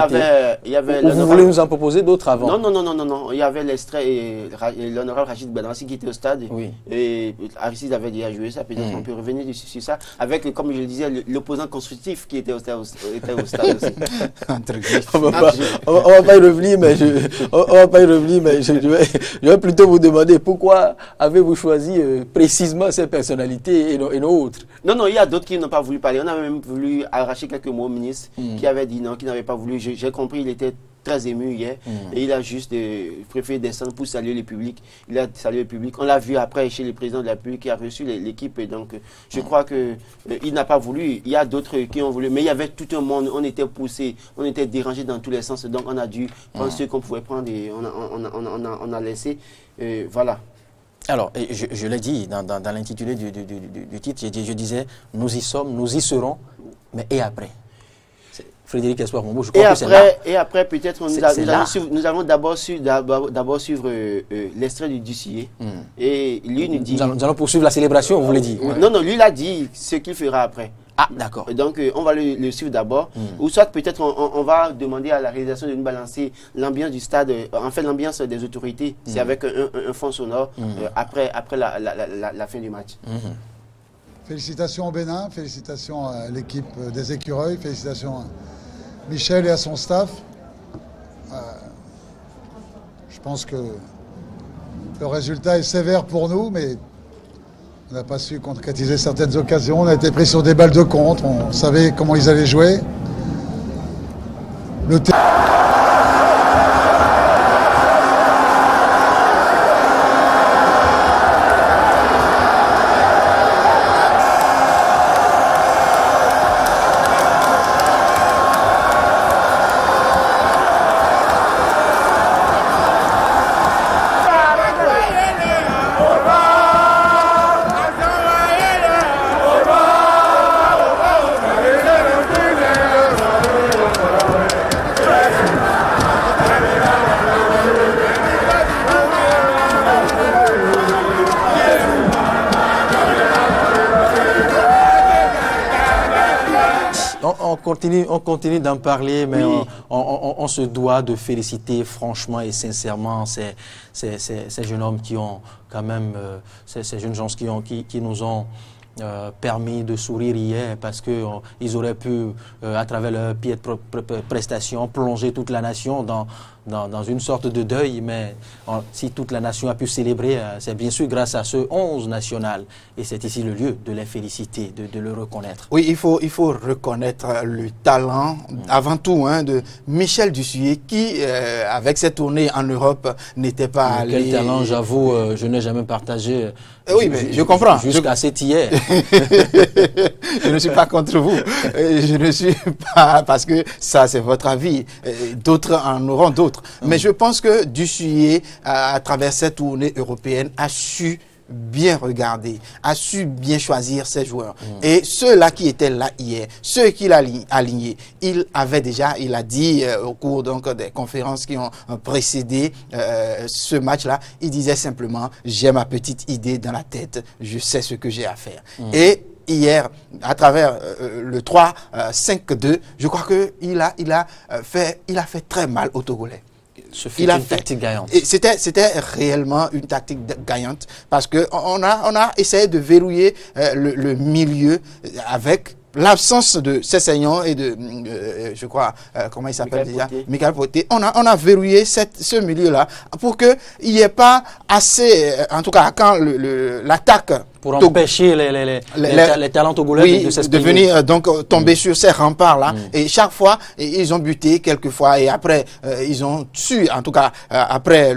C: avait
A: vous voulez nous en proposer d'autres avant?
C: Non. Il y avait l'extrait et l'honorable Rachid Benassi qui était au stade.
A: Oui.
C: Et Aristide avait déjà joué ça. Peut-être qu'on peut revenir sur ça. Avec, comme je le disais, l'opposant constructif qui était au stade aussi. On va pas y revenir, mais je vais plutôt vous demander pourquoi avez-vous choisi précisément ces personnalités et nos autres? Non, il y a d'autres qui n'ont pas voulu parler. On avait même voulu arracher quelques mots au ministre qui avait dit non, qui n'avait pas voulu. J'ai compris, il était très ému hier et il a juste préféré descendre pour saluer le public. Il a salué le public. On l'a vu après chez le président de la République qui a reçu l'équipe. Et donc, je crois que il n'a pas voulu. Il y a d'autres qui ont voulu, mais il y avait tout un monde. On était poussés, on était dérangés dans tous les sens. Donc, on a dû prendre ceux qu'on pouvait prendre et on a laissé. Voilà.
A: Alors, je l'ai dit dans l'intitulé du titre, je disais, nous y sommes, nous y serons, mais et après? Frédéric Espoir Mombo, je crois que c'est là.
C: Et après, peut-être, nous allons d'abord suivre l'extrait du Dussier. Et lui nous dit...
A: Nous allons poursuivre la célébration, vous voulez dire?
C: Non, lui, il a dit ce qu'il fera après.
A: Ah, d'accord.
C: Donc, on va le suivre d'abord. Ou soit, peut-être, on va demander à la réalisation de nous balancer l'ambiance du stade, en fait, l'ambiance des autorités. C'est avec un fond sonore après la fin du match.
D: Félicitations au Bénin, félicitations à l'équipe des Écureuils, félicitations à Michel et à son staff. Je pense que le résultat est sévère pour nous, mais on n'a pas su concrétiser certaines occasions. On a été pris sur des balles de contre, on savait comment ils allaient jouer.
A: On continue d'en parler, mais on se doit de féliciter franchement et sincèrement ces jeunes hommes qui ont quand même, ces jeunes gens qui nous ont permis de sourire hier, parce qu'ils auraient pu, à travers leur pied de prestation, plonger toute la nation dans une sorte de deuil. Mais si toute la nation a pu célébrer, c'est bien sûr grâce à ce 11 national. Et c'est ici le lieu de les féliciter, de le reconnaître.
B: Oui, il faut reconnaître le talent, avant tout, de Michel Dussier, qui, avec cette tournée en Europe, n'était pas allé...
A: Quel talent, j'avoue, je n'ai jamais partagé.
B: Oui, mais je comprends.
A: Jusqu'à cet hier.
B: Je ne suis pas contre vous. Je ne suis pas... Parce que ça, c'est votre avis. D'autres en auront d'autres. Mais je pense que Dussier, à travers cette tournée européenne, a su bien regarder, a su bien choisir ses joueurs. Et ceux-là qui étaient là hier, ceux qu'il a alignés, il a dit au cours des conférences qui ont précédé ce match-là, il disait simplement, j'ai ma petite idée dans la tête, je sais ce que j'ai à faire. Et hier à travers le 3-5-2, je crois qu'il a fait très mal aux Togolais.
A: Il a une tactique gagnante.
B: C'était réellement une tactique gagnante parce qu'on a essayé de verrouiller le milieu avec l'absence de Sessegnon et de, je crois, comment il s'appelle déjà, Michael Poté. On a verrouillé ce milieu-là pour qu'il n'y ait pas assez, en tout cas, quand l'attaque...
A: Pour empêcher les talents togolais de s'exprimer.
B: De venir donc tomber sur ces remparts-là. Et chaque fois, ils ont buté quelquefois. Et après, ils ont su, en tout cas, après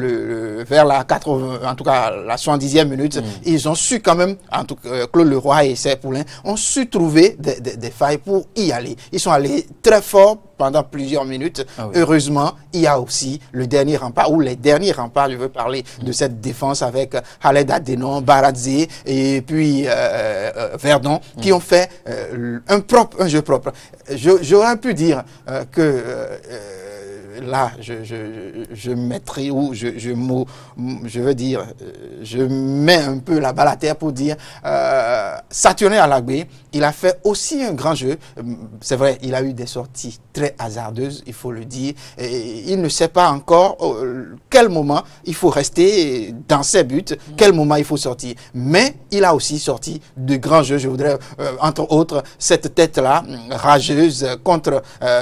B: vers la 80, en tout cas la 70e minute, ils ont su quand même, en tout cas, Claude Leroy et ses poulains, ont su trouver des failles pour y aller. Ils sont allés très fort pendant plusieurs minutes. Ah oui. Heureusement, il y a aussi le dernier rempart, ou les derniers remparts, je veux parler de cette défense avec Khaled Adenon, Baradze et puis Verdon, qui ont fait un jeu propre. J'aurais pu dire que là, je mettrai, ou je veux dire, je mets un peu la balle à terre pour dire, Saturnin Alagbé, il a fait aussi un grand jeu. C'est vrai, il a eu des sorties très hasardeuses, il faut le dire. Et il ne sait pas encore quel moment il faut rester dans ses buts, quel moment il faut sortir. Mais il a aussi sorti de grands jeux. Je voudrais, entre autres, cette tête-là, rageuse,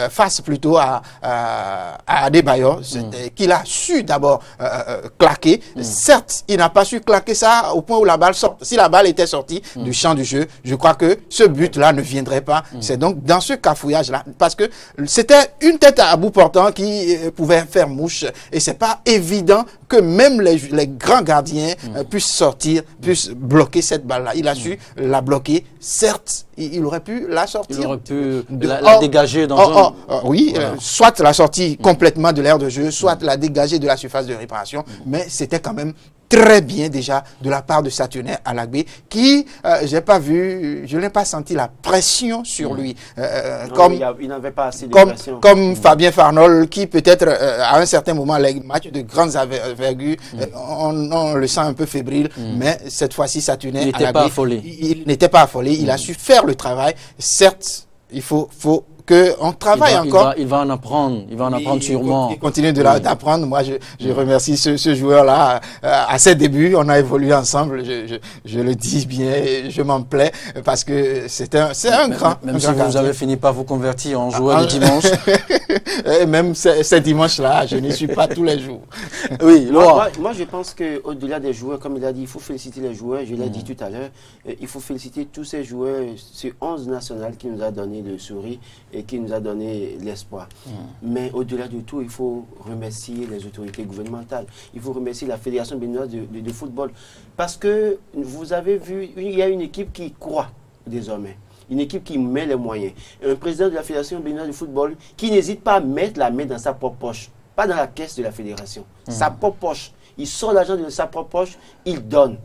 B: face plutôt à Adebayor, qu'il a su d'abord claquer. Certes, il n'a pas su claquer ça au point où la balle sort. Si la balle était sortie du champ du jeu, je crois que ce but-là ne viendrait pas. C'est donc dans ce cafouillage-là, parce que c'était une tête à bout portant qui pouvait faire mouche. Et c'est pas évident que même les grands gardiens puissent sortir, puissent bloquer cette balle-là. Il a su la bloquer. Certes, il aurait pu la sortir.
A: Il aurait pu la dégager dans un...
B: Oui, voilà. Soit la sortie complètement de l'aire de jeu, soit la dégager de la surface de réparation. Mais c'était quand même très bien déjà de la part de Saturnin Alagbé qui, je n'ai pas senti la pression sur lui.
C: Il n'avait pas assez de pression.
B: Comme Fabien Farnol qui peut-être à un certain moment, les matchs de grandes envergures, on le sent un peu fébrile, mais cette fois-ci Saturnin Alagbé, il n'était pas affolé, il a su faire le travail. Certes, il faut qu'on travaille encore.
A: Il va en apprendre, sûrement.
B: Il continue d'apprendre. Moi, je remercie ce joueur-là. À ses débuts, on a évolué ensemble. Je le dis bien, je m'en plais parce que c'est un grand.
A: Même si vous avez fini par vous convertir en joueur de dimanche.
B: Et même ces dimanches-là, je n'y suis pas tous les jours.
C: Oui, moi, je pense qu'au-delà des joueurs, comme il a dit, il faut féliciter les joueurs. Je l'ai dit tout à l'heure. Il faut féliciter tous ces joueurs, ce 11 national qui nous a donné le sourire et qui nous a donné l'espoir. Mais au-delà de tout, il faut remercier les autorités gouvernementales. Il faut remercier la Fédération béninoise de football. Parce que vous avez vu, il y a une équipe qui croit désormais. Une équipe qui met les moyens. Un président de la Fédération béninoise de football qui n'hésite pas à mettre la main dans sa propre poche. Pas dans la caisse de la fédération. Sa propre poche. Il sort l'argent de sa propre poche, il donne,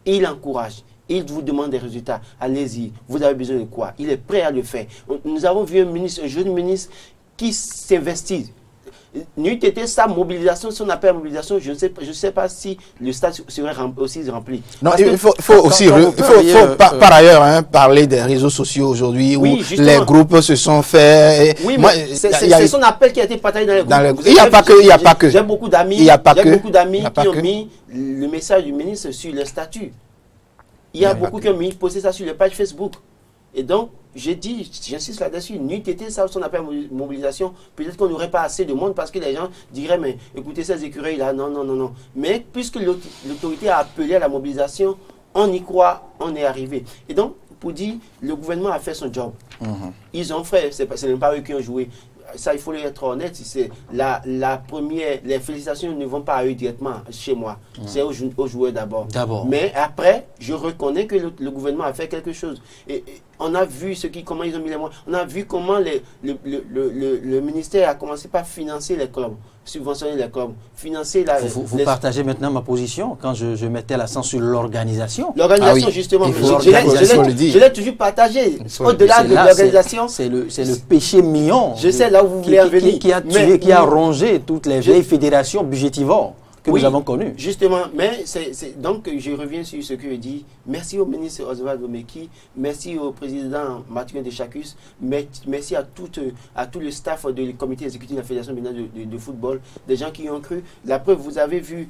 C: il encourage. Il vous demande des résultats. Allez-y. Vous avez besoin de quoi? Il est prêt à le faire. Nous avons vu un jeune ministre qui s'investit. N'eût été sa mobilisation, si on appelle mobilisation, je ne sais pas si le stade serait aussi rempli.
B: Non, il faut aussi, par ailleurs, parler des réseaux sociaux aujourd'hui, où les groupes se sont faits.
C: Oui, mais c'est son appel qui a été partagé dans les groupes.
B: Il n'y a pas que.
C: J'ai beaucoup d'amis qui ont mis le message du ministre sur les statuts. Il y a beaucoup qui ont posté ça sur les pages Facebook. Et donc, j'ai dit, j'insiste là-dessus, n'eût été ça, son appel à mobilisation, peut-être qu'on n'aurait pas assez de monde parce que les gens diraient, mais écoutez ces écureuils-là, non. Mais puisque l'autorité a appelé à la mobilisation, on y croit, on est arrivé. Et donc, pour dire, le gouvernement a fait son job. Ils ont fait, c'est même pas eux qui ont joué. Ça, il faut être honnête, c'est la première, les félicitations ne vont pas à eux directement chez moi. C'est aux joueurs d'abord. Mais après, je reconnais que le gouvernement a fait quelque chose. Et on a vu comment ils ont mis les moyens. On a vu comment le ministère a commencé par financer les clubs, subventionner les clubs, financer la...
A: Vous partagez maintenant ma position quand je mettais l'accent sur l'organisation.
C: L'organisation, justement. Je l'ai toujours partagé. Au-delà de l'organisation.
A: C'est le péché mignon.
C: Je sais là où vous voulez en venir.
A: Qui a rongé toutes les vieilles fédérations budgétivores. que nous avons connu.
C: Justement, mais donc je reviens sur ce que je dis. Merci au ministre Oswald Omeki, merci au président Mathurin Deschacus, merci à tout le staff du comité exécutif de la Fédération de football, des gens qui ont cru. La preuve, vous avez vu,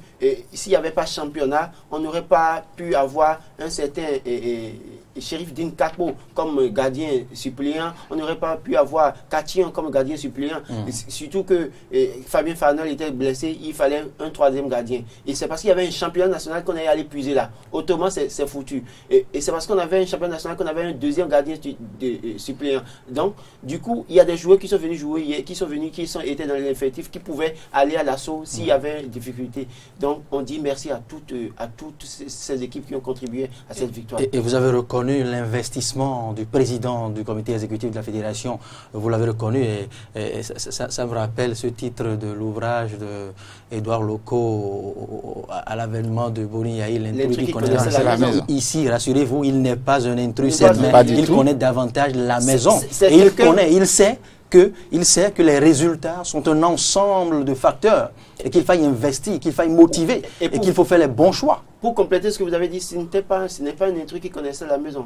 C: s'il n'y avait pas championnat, on n'aurait pas pu avoir un certain Chérif Din Kakpo comme gardien suppléant, on n'aurait pas pu avoir Katian comme gardien suppléant, surtout que Fabien Farnol était blessé, il fallait un troisième gardien. Et c'est parce qu'il y avait un championnat national qu'on allait puiser là. Autrement, c'est foutu. Et c'est parce qu'on avait un championnat national qu'on avait un deuxième gardien suppléant. Donc, du coup, il y a des joueurs qui sont venus jouer, qui étaient dans l'effectif, qui pouvaient aller à l'assaut s'il y avait une difficulté. Donc, on dit merci à toutes ces équipes qui ont contribué à cette victoire.
A: Et vous avez reconnu l'investissement du président du comité exécutif de la fédération, vous l'avez reconnu, et ça me rappelle ce titre de l'ouvrage d'Edouard Locaux à l'avènement de Boni Yahi, l'intrus qui connaît la maison. Ici, rassurez-vous, il n'est pas un intrus, il connaît davantage la maison. Et il sait que les résultats sont un ensemble de facteurs et qu'il faille investir, qu'il faille motiver et qu'il faut faire les bons choix.
C: Pour compléter ce que vous avez dit, ce n'est pas un intrus qui connaissait la maison.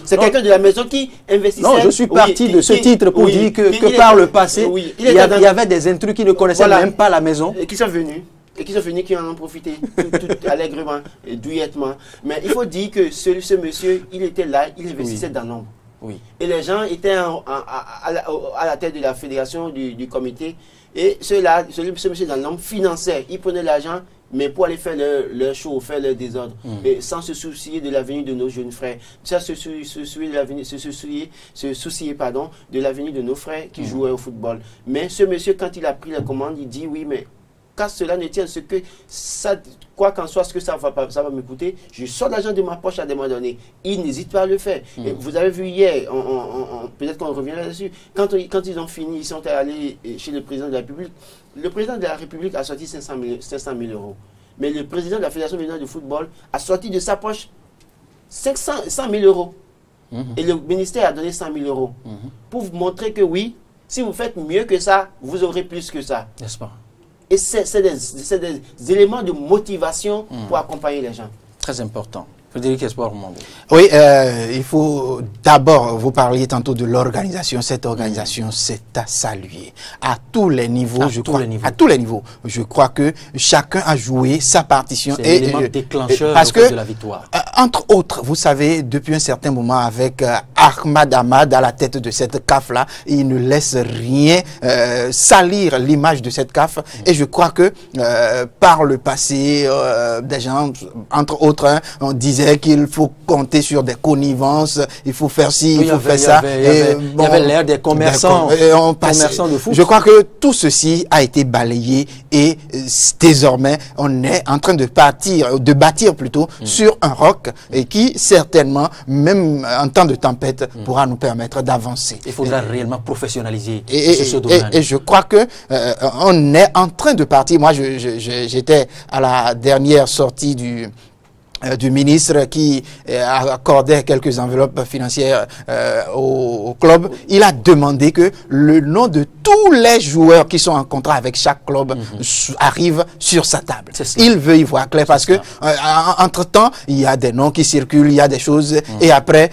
C: C'est quelqu'un de la maison qui investissait.
A: Non, je suis parti de ce titre pour dire que par le passé, il y avait des intrus qui ne connaissaient même pas la maison.
C: Et qui sont venus. Qui en ont profité tout allègrement, douillettement. Mais il faut dire que ce monsieur, il était là, il investissait dans l'ombre.
A: Oui.
C: Et les gens étaient à la tête de la fédération, du comité. Et ce monsieur dans l'ombre finançait. Il prenait l'argent, mais pour aller faire leur show, faire leur désordre. Et sans se soucier de l'avenir de nos jeunes frères. Sans se soucier de l'avenir de nos frères qui jouaient au football. Mais ce monsieur, quand il a pris la commande, il dit oui, mais quand cela ne tient, quoi qu'en soit ce que ça va me coûter, je sors l'argent de ma poche à des moments donnés. Il n'hésite pas à le faire. Et vous avez vu hier, peut-être qu'on reviendra là-dessus, quand ils ont fini, ils sont allés chez le président de la République. Le président de la République a sorti 500 000 euros. Mais le président de la Fédération de football a sorti de sa poche 100 000 euros. Et le ministère a donné 100 000 euros. Pour vous montrer que oui, si vous faites mieux que ça, vous aurez plus que ça.
A: N'est-ce pas?
C: Et c'est des éléments de motivation pour accompagner les gens.
A: Très important. Frédéric Espoir Mambou.
B: Oui, il faut d'abord, vous parliez tantôt de l'organisation. Cette organisation, c'est à saluer. À tous les niveaux, à tous les niveaux. Je crois que chacun a joué sa partition.
A: C'est l'élément déclencheur de la victoire.
B: Entre autres, vous savez, depuis un certain moment, avec Ahmad Ahmad à la tête de cette CAF-là, il ne laisse rien salir l'image de cette CAF. Et je crois que par le passé, des gens, entre autres, on disait qu'il faut compter sur des connivences, il faut faire ci, il faut faire ça.
A: Il y avait l'air des commerçants, commerçants de foot.
B: Je crois que tout ceci a été balayé et désormais on est en train de bâtir plutôt sur un roc et qui certainement, même en temps de tempête, pourra nous permettre d'avancer.
A: Il faudra réellement professionnaliser ce domaine.
B: Et je crois que on est en train de partir. Moi, j'étais à la dernière sortie du ministre qui accordait quelques enveloppes financières au club. Il a demandé que le nom de tous les joueurs qui sont en contrat avec chaque club arrive sur sa table. Il veut y voir clair parce que entre-temps, il y a des noms qui circulent, il y a des choses et après,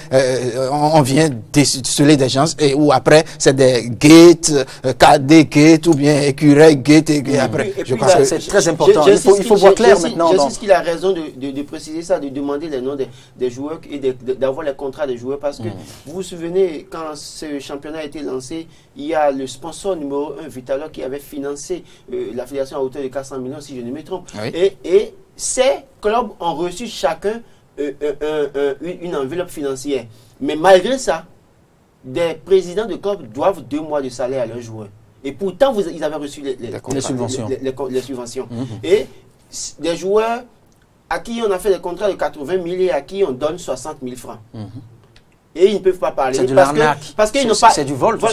B: on vient déceler des gens ou après, c'est des gates, KD gates ou bien écureuil gate et après.
C: Je crois que
A: c'est très important. Il faut voir clair maintenant.
C: Je sais qu'il a raison de préciser ça, de demander les noms des joueurs et d'avoir les contrats des joueurs parce que vous vous souvenez quand ce championnat a été lancé, il y a le sponsor numéro 1 Vitalor qui avait financé la fédération à hauteur de 400 millions si je ne me trompe. Oui. Et ces clubs ont reçu chacun une enveloppe financière. Mais malgré ça, des présidents de clubs doivent 2 mois de salaire à leurs joueurs. Et pourtant, ils avaient reçu les subventions. Et des joueurs à qui on a fait des contrats de 80 000 et à qui on donne 60 000 francs. Et ils ne peuvent pas parler. Parce qu'ils n'ont pas,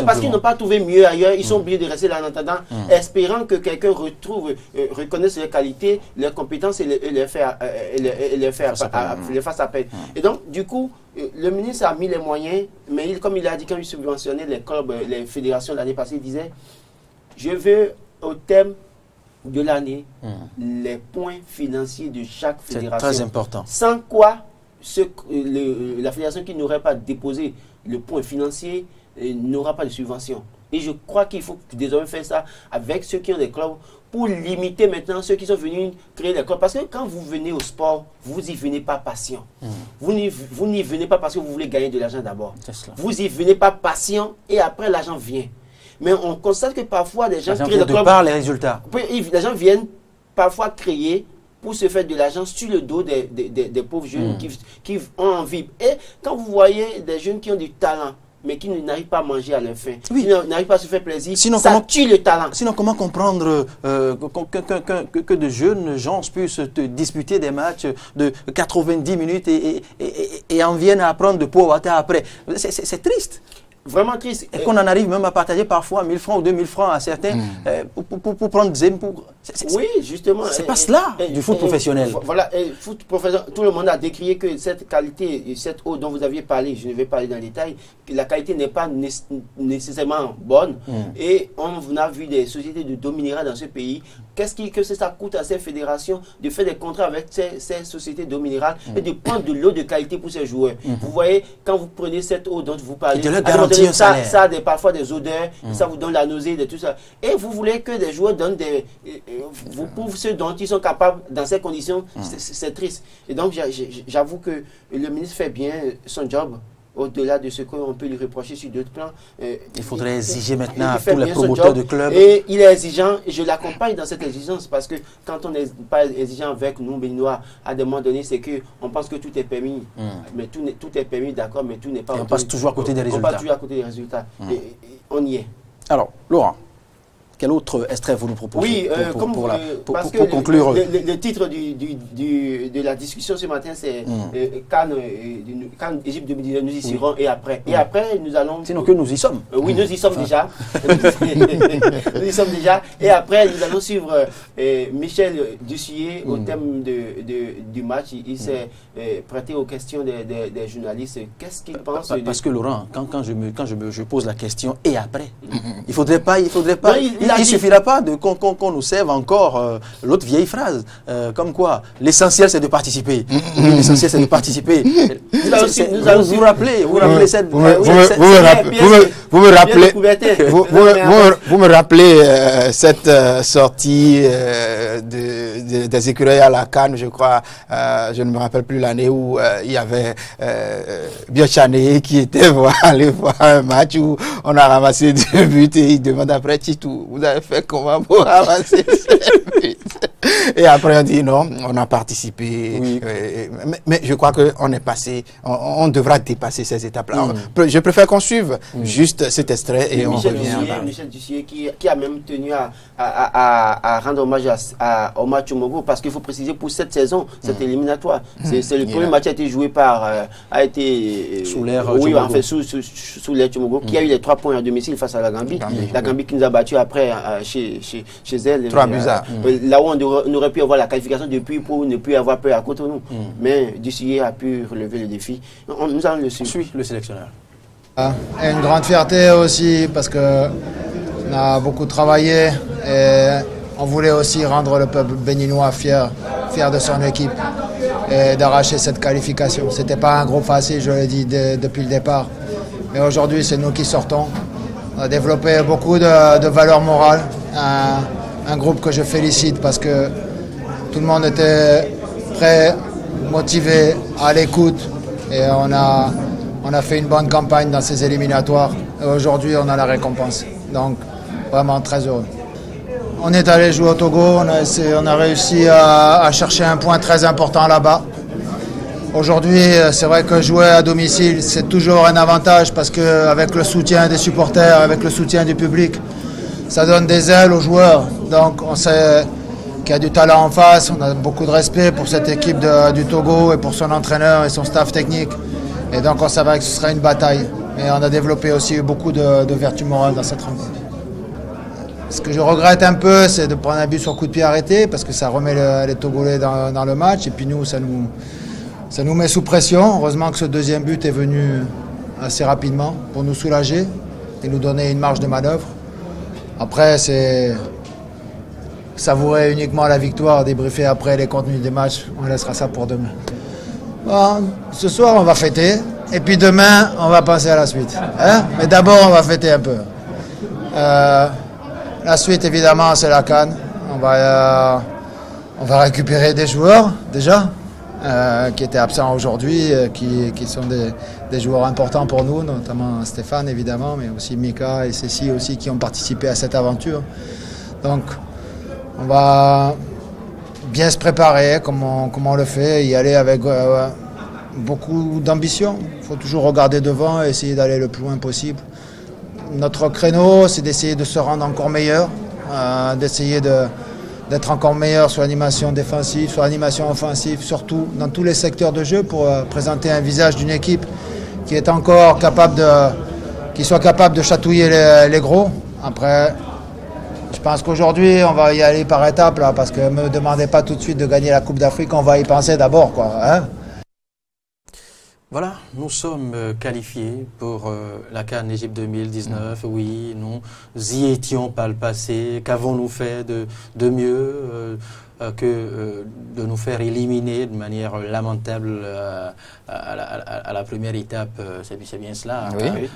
C: parce qu'ils n'ont pas trouvé mieux ailleurs. Ils sont obligés de rester là en attendant, espérant que quelqu'un reconnaisse leurs qualités, leurs compétences et les fasse appel. Et donc, du coup, le ministre a mis les moyens, mais comme il a dit, quand il subventionnait les clubs, les fédérations l'année passée, il disait, je veux au terme de l'année les points financiers de chaque fédération.
A: C'est très important.
C: Sans quoi, la fédération qui n'aurait pas déposé le point financier n'aura pas de subvention. Et je crois qu'il faut désormais faire ça avec ceux qui ont des clubs pour limiter maintenant ceux qui sont venus créer des clubs. Parce que quand vous venez au sport, vous n'y venez pas patient. Vous n'y venez pas parce que vous voulez gagner de l'argent d'abord. Vous n'y venez pas patient et après l'argent vient. Mais on constate que parfois les gens créent des clubs.
A: Par les résultats.
C: Les gens viennent parfois créer pour se faire de l'argent sur le dos des pauvres jeunes qui ont envie. Et quand vous voyez des jeunes qui ont du talent, mais qui n'arrivent pas à manger à leur faim, qui n'arrivent pas à se faire plaisir, sinon, ça tue le talent.
A: Sinon, comment comprendre que de jeunes gens puissent te disputer des matchs de 90 minutes et en viennent à prendre de Powata après? C'est triste.
C: Vraiment triste.
A: Et qu'on en arrive même à partager parfois 1000 francs ou 2000 francs à certains pour prendre des
C: oui, justement.
A: C'est pas cela du foot professionnel.
C: Voilà, foot professionnel, tout le monde a décrié que cette qualité, cette eau dont vous aviez parlé, je ne vais pas aller dans le détail, que la qualité n'est pas nécessairement bonne. Et on a vu des sociétés de d'eau minérale dans ce pays. Qu'est-ce que ça coûte à ces fédérations de faire des contrats avec ces sociétés d'eau minérale et de prendre de l'eau de qualité pour ces joueurs? Vous voyez, quand vous prenez cette eau dont vous parlez, ça a parfois des odeurs, ça vous donne la nausée, de tout ça. Et vous voulez que des joueurs donnent vous prouvent ce dont ils sont capables dans ces conditions, c'est triste. Et donc j'avoue que le ministre fait bien son job. Au-delà de ce qu'on peut lui reprocher sur d'autres plans.
A: Il faudrait exiger maintenant à tous les promoteurs de clubs.
C: Et il est exigeant, et je l'accompagne dans cette exigence, parce que quand on n'est pas exigeant avec nous, Béninois, à un moment donné, c'est qu'on pense que tout est permis. Mais tout est permis, d'accord, mais tout n'est pas...
A: Et on passe toujours à côté des résultats.
C: On passe toujours à côté des résultats. Et on y est.
A: Alors, Laurent, quel autre extrait vous nous proposez?
C: Oui,
A: pour conclure.
C: Le titre de la discussion ce matin, c'est Cannes Égypte 2019, nous y serons et après. Et après, nous allons...
A: Sinon que nous y sommes.
C: Oui, nous y sommes déjà. Nous y sommes déjà. Et après, nous allons suivre Michel Dussier au thème du match. Il s'est prêté aux questions des journalistes. Qu'est-ce qu'il pense?
A: Parce que Laurent, quand je pose la question et après, il faudrait pas... Il ne suffira pas qu'on nous serve encore l'autre vieille phrase, comme quoi l'essentiel c'est de participer. L'essentiel c'est de participer. Vous
B: me rappelez cette sortie des écureuils à la Cannes, je crois, je ne me rappelle plus l'année où il y avait Biochané qui était allé voir un match où on a ramassé 2 buts et il demande après Titou, vous avez fait comment pour ramasser ces buts? Et après on dit non, on a participé. Oui. Mais je crois qu'on est passé, on devra dépasser ces étapes-là. Je préfère qu'on suive juste cet extrait et on revient.
C: Michel Dussier qui a même tenu à rendre hommage au match au Mogo, parce qu'il faut préciser pour cette saison, cette éliminatoire. C'est le premier match qui a été joué
A: sous l'air
C: sous l'air Tchomogo, qui a eu les 3 points à domicile face à la Gambie. La Gambie qui nous a battu après chez elle.
B: 3 buts.
C: Là où on aurait pu avoir la qualification depuis pour ne plus avoir peur à Cotonou. Mais Dussier a pu relever le défi. Nous allons le suivre.
A: Le sélectionneur.
E: Et une grande fierté aussi parce que on a beaucoup travaillé et on voulait aussi rendre le peuple béninois fier de son équipe et d'arracher cette qualification. C'était pas un groupe facile, je l'ai dit depuis le départ. Mais aujourd'hui, c'est nous qui sortons. On a développé beaucoup de valeurs morales. Un groupe que je félicite parce que tout le monde était prêt, motivé, à l'écoute. Et on a fait une bonne campagne dans ces éliminatoires. Et aujourd'hui, on a la récompense. Donc, vraiment très heureux. On est allé jouer au Togo. On a réussi à chercher un point très important là-bas. Aujourd'hui, c'est vrai que jouer à domicile, c'est toujours un avantage parce qu'avec le soutien des supporters, avec le soutien du public, ça donne des ailes aux joueurs. Donc, on sait qu'il y a du talent en face. On a beaucoup de respect pour cette équipe du Togo et pour son entraîneur et son staff technique. Et donc, on savait que ce serait une bataille. Mais on a développé aussi beaucoup de vertus morales dans cette rencontre. Ce que je regrette un peu, c'est de prendre un but sur coup de pied arrêté parce que ça remet les Togolais dans le match. Et puis nous, ça nous met sous pression. Heureusement que ce deuxième but est venu assez rapidement pour nous soulager et nous donner une marge de manœuvre. Après, c'est savourer uniquement la victoire, débriefer après les contenus des matchs. On laissera ça pour demain. Bon, ce soir, on va fêter. Et puis demain, on va passer à la suite. Hein? Mais d'abord, on va fêter un peu. La suite, évidemment, c'est la CAN. On va récupérer des joueurs, déjà, qui étaient absents aujourd'hui, qui sont des joueurs importants pour nous, notamment Stéphane, évidemment, mais aussi Mika et Cécile aussi, qui ont participé à cette aventure. Donc, on va bien se préparer, comme on le fait, y aller avec beaucoup d'ambition. Il faut toujours regarder devant et essayer d'aller le plus loin possible. Notre créneau, c'est d'essayer de se rendre encore meilleur, d'essayer d'être encore meilleur sur l'animation défensive, sur l'animation offensive, surtout dans tous les secteurs de jeu pour présenter un visage d'une équipe qui est encore qui soit capable de chatouiller les gros. Après, je pense qu'aujourd'hui, on va y aller par étapes, là, parce que ne me demandez pas tout de suite de gagner la Coupe d'Afrique, on va y penser d'abord, quoi. Hein?
A: Voilà, nous sommes qualifiés pour la CAN Égypte 2019. Oui, nous y étions par le passé. Qu'avons-nous fait de mieux que de nous faire éliminer de manière lamentable à la première étape? C'est bien cela.
B: Oui.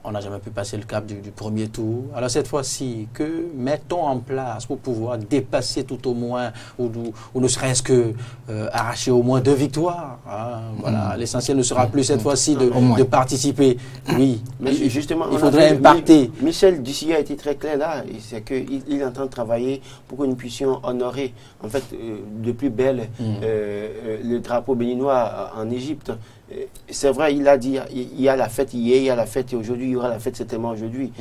A: On n'a jamais pu passer le cap du premier tour. Alors cette fois-ci, que mettons en place pour pouvoir dépasser tout au moins, ou ne serait-ce que arracher au moins 2 victoires, hein? Voilà, l'essentiel ne sera plus cette fois-ci de participer. Oui,
C: mais justement,
A: il faudrait impacter.
C: Michel Dussier a été très clair là, c'est qu'il est en train de travailler pour que nous puissions honorer en fait de plus belle le drapeau béninois en Égypte. C'est vrai, il a dit, il y a la fête hier, il y a la fête aujourd'hui, il y aura la fête certainement aujourd'hui.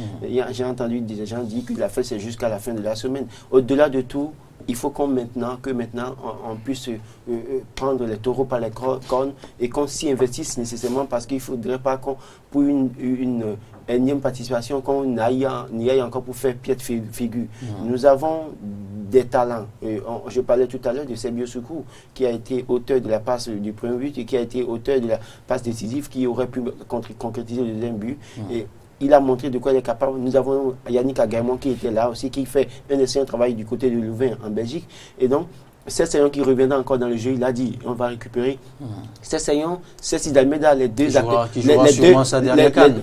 C: J'ai entendu des gens dire que la fête c'est jusqu'à la fin de la semaine. Au-delà de tout, il faut qu'on maintenant on puisse prendre les taureaux par les cornes et qu'on s'y investisse nécessairement, parce qu'il ne faudrait pas qu'on, pour une énième participation, qu'on n'y aille encore pour faire piètre figure. Nous avons des talents. Je parlais tout à l'heure de Sebio Soukou, qui a été auteur de la passe du premier but et qui a été auteur de la passe décisive qui aurait pu concrétiser le deuxième but. Et il a montré de quoi il est capable. Nous avons Yannick Agaïmon qui était là aussi, qui fait un excellent travail du côté de Louvain en Belgique. Et donc, c'est Seyon qui reviendra encore dans le jeu. Il a dit, on va récupérer. C'est Seyon, c'est Sidalmeda, les deux acteurs.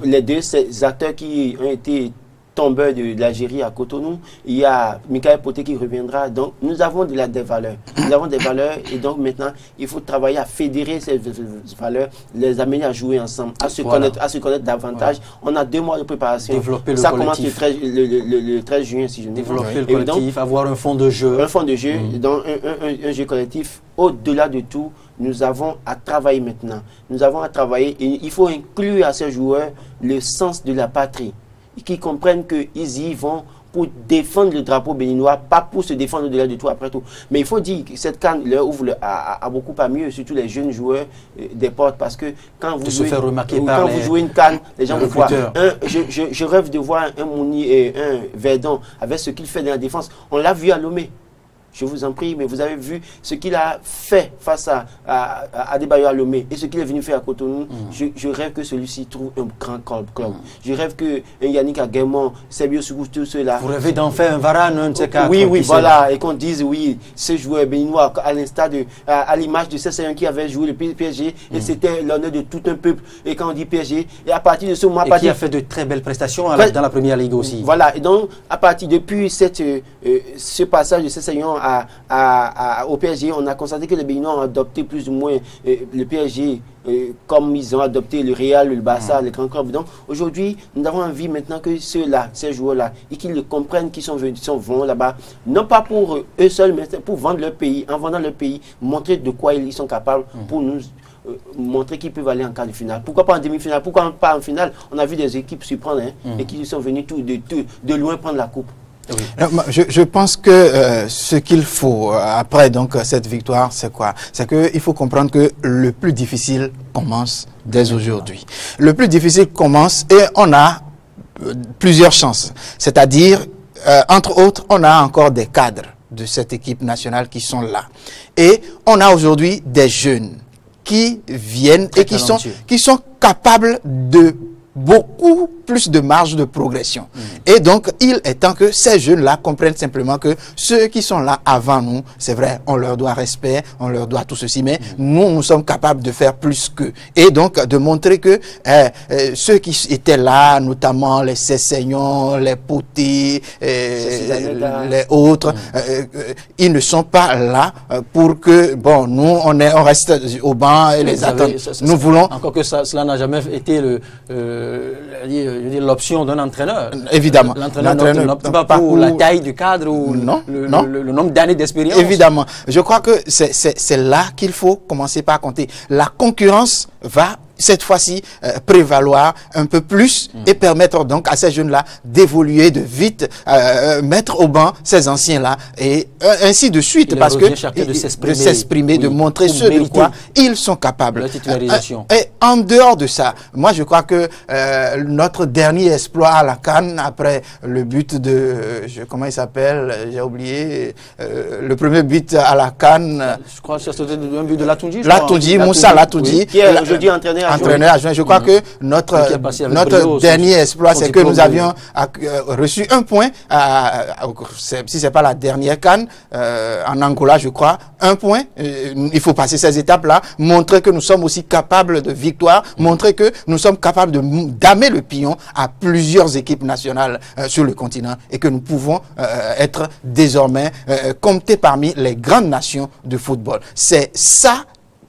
C: Les deux acteurs qui ont été tombeurs de l'Algérie à Cotonou. Il y a Michael Poté qui reviendra. Donc, nous avons des valeurs. Nous avons des valeurs et donc maintenant, il faut travailler à fédérer ces valeurs, les amener à jouer ensemble, à se connaître davantage. On a 2 mois de préparation.
A: Développer le
C: collectif.
A: Commence
C: le 13 juin, si je ne me trompe.
A: Développer le collectif, avoir un fond de jeu.
C: Un fond de jeu, donc un jeu collectif. Au-delà de tout, nous avons à travailler maintenant. Nous avons à travailler et il faut inclure à ces joueurs le sens de la patrie, qui comprennent qu'ils y vont pour défendre le drapeau béninois, pas pour se défendre au-delà de tout après tout. Mais il faut dire que cette CAN leur ouvre à beaucoup pas mieux, surtout les jeunes joueurs des portes, parce que quand vous jouez une CAN, les gens vous voient. Je rêve de voir un Mouni et un Verdon avec ce qu'il fait dans la défense. On l'a vu à Lomé. Je vous en prie, mais vous avez vu ce qu'il a fait face à Adebayo Lomé et ce qu'il est venu faire à Cotonou. Je rêve que celui-ci trouve un grand club. Je rêve que Yannick Agaïmon, Sebio Soukou, tout cela.
A: Vous rêvez d'en faire un Varane, un de ces quatre.
C: Oui, voilà. Et qu'on dise, oui, ce joueur béninois, à l'image de Seyon qui avait joué le PSG, et c'était l'honneur de tout un peuple. Et quand on dit PSG, et à partir de ce moment.
A: Et qui a fait de très belles prestations dans la première ligue aussi.
C: Voilà. Et donc, à partir depuis ce passage de Seyon au PSG, on a constaté que les Béninois ont adopté plus ou moins le PSG comme ils ont adopté le Real, le Barça, les grands clubs. Donc aujourd'hui, nous avons envie maintenant que ceux-là, ces joueurs-là, et qu'ils le comprennent, qu'ils sont venus, là-bas, non pas pour eux seuls, mais pour vendre leur pays, en vendant leur pays, montrer de quoi ils sont capables pour nous montrer qu'ils peuvent aller en quart de finale. Pourquoi pas en demi-finale? Pourquoi pas en finale? On a vu des équipes surprendre et qui sont venus de loin prendre la coupe.
B: Oui. Je pense que ce qu'il faut après donc cette victoire, c'est quoi? C'est qu'il faut comprendre que le plus difficile commence dès aujourd'hui. Le plus difficile commence et on a plusieurs chances. C'est-à-dire, entre autres, on a encore des cadres de cette équipe nationale qui sont là. Et on a aujourd'hui des jeunes qui viennent et qui sont capables de beaucoup plus de marge de progression. Et donc, il est temps que ces jeunes-là comprennent simplement que ceux qui sont là avant nous, c'est vrai, on leur doit respect, on leur doit tout ceci, mais nous sommes capables de faire plus qu'eux. Et donc, de montrer que ceux qui étaient là, notamment les Sessegnon, les Poté, les autres, ils ne sont pas là pour que, bon, nous, on reste au banc et les attendre. Nous voulons...
A: Encore que cela n'a jamais été l'option d'un entraîneur.
B: Évidemment.
A: L'entraîneur n'opte pas pour la taille du cadre ou le nombre d'années d'expérience.
B: Évidemment. Je crois que c'est là qu'il faut commencer par compter. La concurrence va cette fois-ci prévaloir un peu plus et permettre donc à ces jeunes-là d'évoluer, de vite mettre au banc ces anciens-là et ainsi de suite, parce que
A: de
B: s'exprimer, de montrer ce de quoi ils sont capables.
A: La titularisation.
B: Et en dehors de ça, moi je crois que notre dernier exploit à la CAN, après le but de, comment il s'appelle, j'ai oublié, le premier but à la CAN.
A: Je crois que c'était un but de Latoundji.
B: Moussa Latoundji.
C: Qui est aujourd'hui entraîneur
B: adjoint. Je crois que notre dernier exploit, c'est que nous avions reçu un point, si ce n'est pas la dernière CAN, en Angola, je crois, un point. Il faut passer ces étapes-là, montrer que nous sommes aussi capables de victoire, montrer que nous sommes capables d'amer le pion à plusieurs équipes nationales sur le continent et que nous pouvons être désormais comptés parmi les grandes nations de football. C'est ça.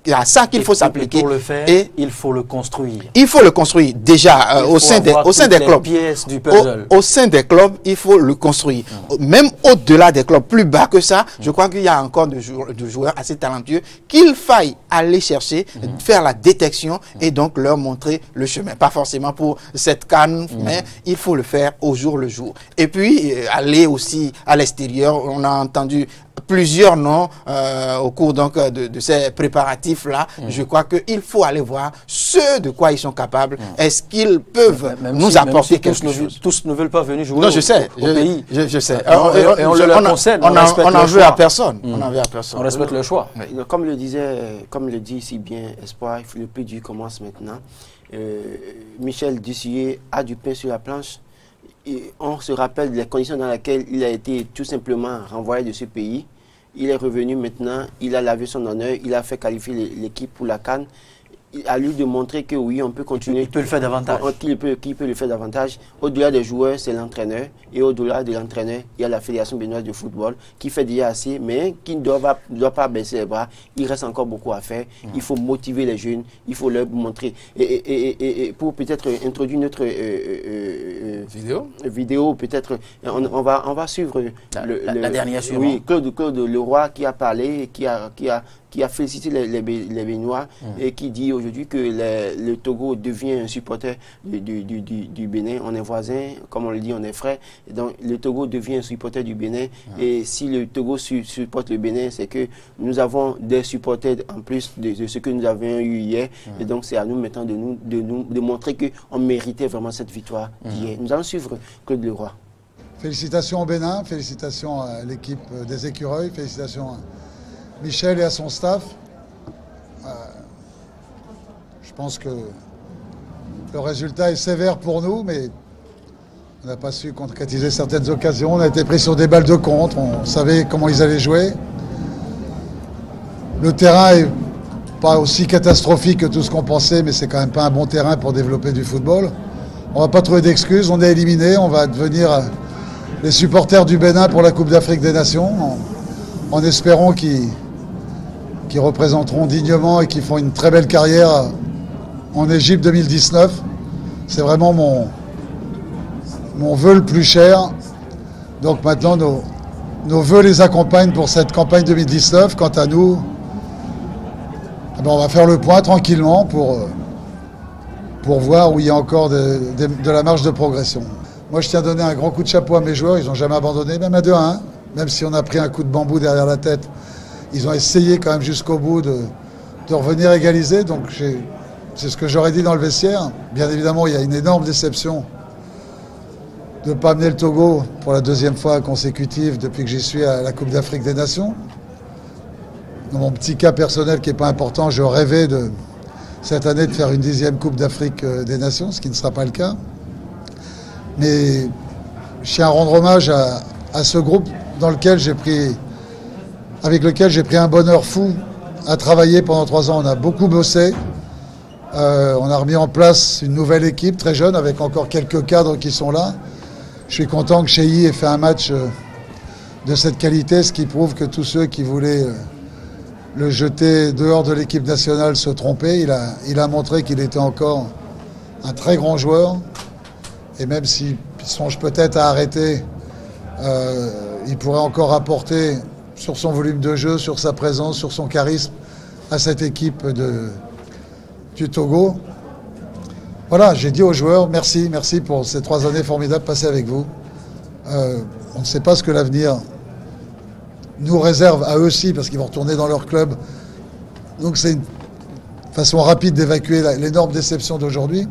B: Il y a ça qu'il faut s'appliquer.
A: Pour le faire, il faut le construire.
B: Il faut le construire déjà au sein des clubs.
A: Pièces du puzzle.
B: Au sein des clubs, il faut le construire. Même au-delà des clubs, plus bas que ça, je crois qu'il y a encore de joueurs assez talentueux qu'il faille aller chercher, faire la détection et donc leur montrer le chemin. Pas forcément pour cette CAN, mais il faut le faire au jour le jour. Et puis, aller aussi à l'extérieur. On a entendu plusieurs noms au cours donc de ces préparatifs-là. Je crois qu'il faut aller voir ce de quoi ils sont capables. Est-ce qu'ils peuvent nous apporter quelque chose?
A: Tous ne veulent pas venir jouer
B: non, je sais,
A: au pays.
B: Je sais.
A: Et on le concède.
B: On n'en veut à personne.
A: On respecte le choix.
C: Comme le dit si bien Espoir, le plus dur commence maintenant. Michel Dussuyer a du pain sur la planche. Et on se rappelle des conditions dans lesquelles il a été tout simplement renvoyé de ce pays. Il est revenu maintenant, il a lavé son honneur, il a fait qualifier l'équipe pour la CAN. À lui de montrer que oui, on peut continuer.
A: Il peut le faire davantage.
C: Qui peut le faire davantage. Au-delà des joueurs, c'est l'entraîneur. Et au-delà de l'entraîneur, il y a la Fédération béninoise de football qui fait déjà assez, mais qui ne doit pas baisser les bras. Il reste encore beaucoup à faire. Il faut motiver les jeunes, il faut leur montrer. Et pour peut-être introduire notre vidéo peut-être, on va suivre
A: la dernière suivante.
C: Oui, Claude Leroy qui a parlé, qui a félicité les Béninois et qui dit aujourd'hui que le Togo devient un supporter du Bénin. On est voisins, comme on le dit, on est frères. Et donc le Togo devient un supporter du Bénin. Et si le Togo supporte le Bénin, c'est que nous avons des supporters en plus de ce que nous avions eu hier. Et donc c'est à nous maintenant de montrer qu'on méritait vraiment cette victoire d'hier. Nous allons suivre Claude Leroy.
D: Félicitations au Bénin, félicitations à l'équipe des Écureuils, félicitations à Michel et à son staff. Je pense que le résultat est sévère pour nous, mais on n'a pas su concrétiser certaines occasions. On a été pris sur des balles de contre, on savait comment ils allaient jouer. Le terrain est pas aussi catastrophique que tout ce qu'on pensait, mais c'est quand même pas un bon terrain pour développer du football. On va pas trouver d'excuses, on est éliminé, on va devenir les supporters du Bénin pour la Coupe d'Afrique des Nations, en espérant qu'ils représenteront dignement et qu'ils font une très belle carrière en Égypte 2019. C'est vraiment mon vœu le plus cher. Donc maintenant, nos vœux les accompagnent pour cette campagne 2019. Quant à nous, on va faire le point tranquillement pour voir où il y a encore de la marge de progression. Moi, je tiens à donner un grand coup de chapeau à mes joueurs. Ils n'ont jamais abandonné, même à 2-1. Même si on a pris un coup de bambou derrière la tête, ils ont essayé quand même jusqu'au bout de revenir égaliser. Donc c'est ce que j'aurais dit dans le vestiaire. Bien évidemment, il y a une énorme déception de ne pas amener le Togo pour la deuxième fois consécutive depuis que j'y suis à la Coupe d'Afrique des Nations. Dans mon petit cas personnel qui n'est pas important, je rêvais cette année de faire une 10e Coupe d'Afrique des Nations, ce qui ne sera pas le cas. Mais je tiens à rendre hommage à ce groupe avec lequel j'ai pris un bonheur fou à travailler pendant 3 ans. On a beaucoup bossé. On a remis en place une nouvelle équipe très jeune avec encore quelques cadres qui sont là. Je suis content que Cheyi ait fait un match de cette qualité, ce qui prouve que tous ceux qui voulaient le jeter dehors de l'équipe nationale se trompaient. Il a montré qu'il était encore un très grand joueur. Et même s'il songe peut-être à arrêter, il pourrait encore apporter sur son volume de jeu, sur sa présence, sur son charisme à cette équipe du Togo. Voilà, j'ai dit aux joueurs, merci pour ces 3 années formidables passées avec vous. On ne sait pas ce que l'avenir nous réserve à eux aussi, parce qu'ils vont retourner dans leur club. Donc c'est une façon rapide d'évacuer l'énorme déception d'aujourd'hui.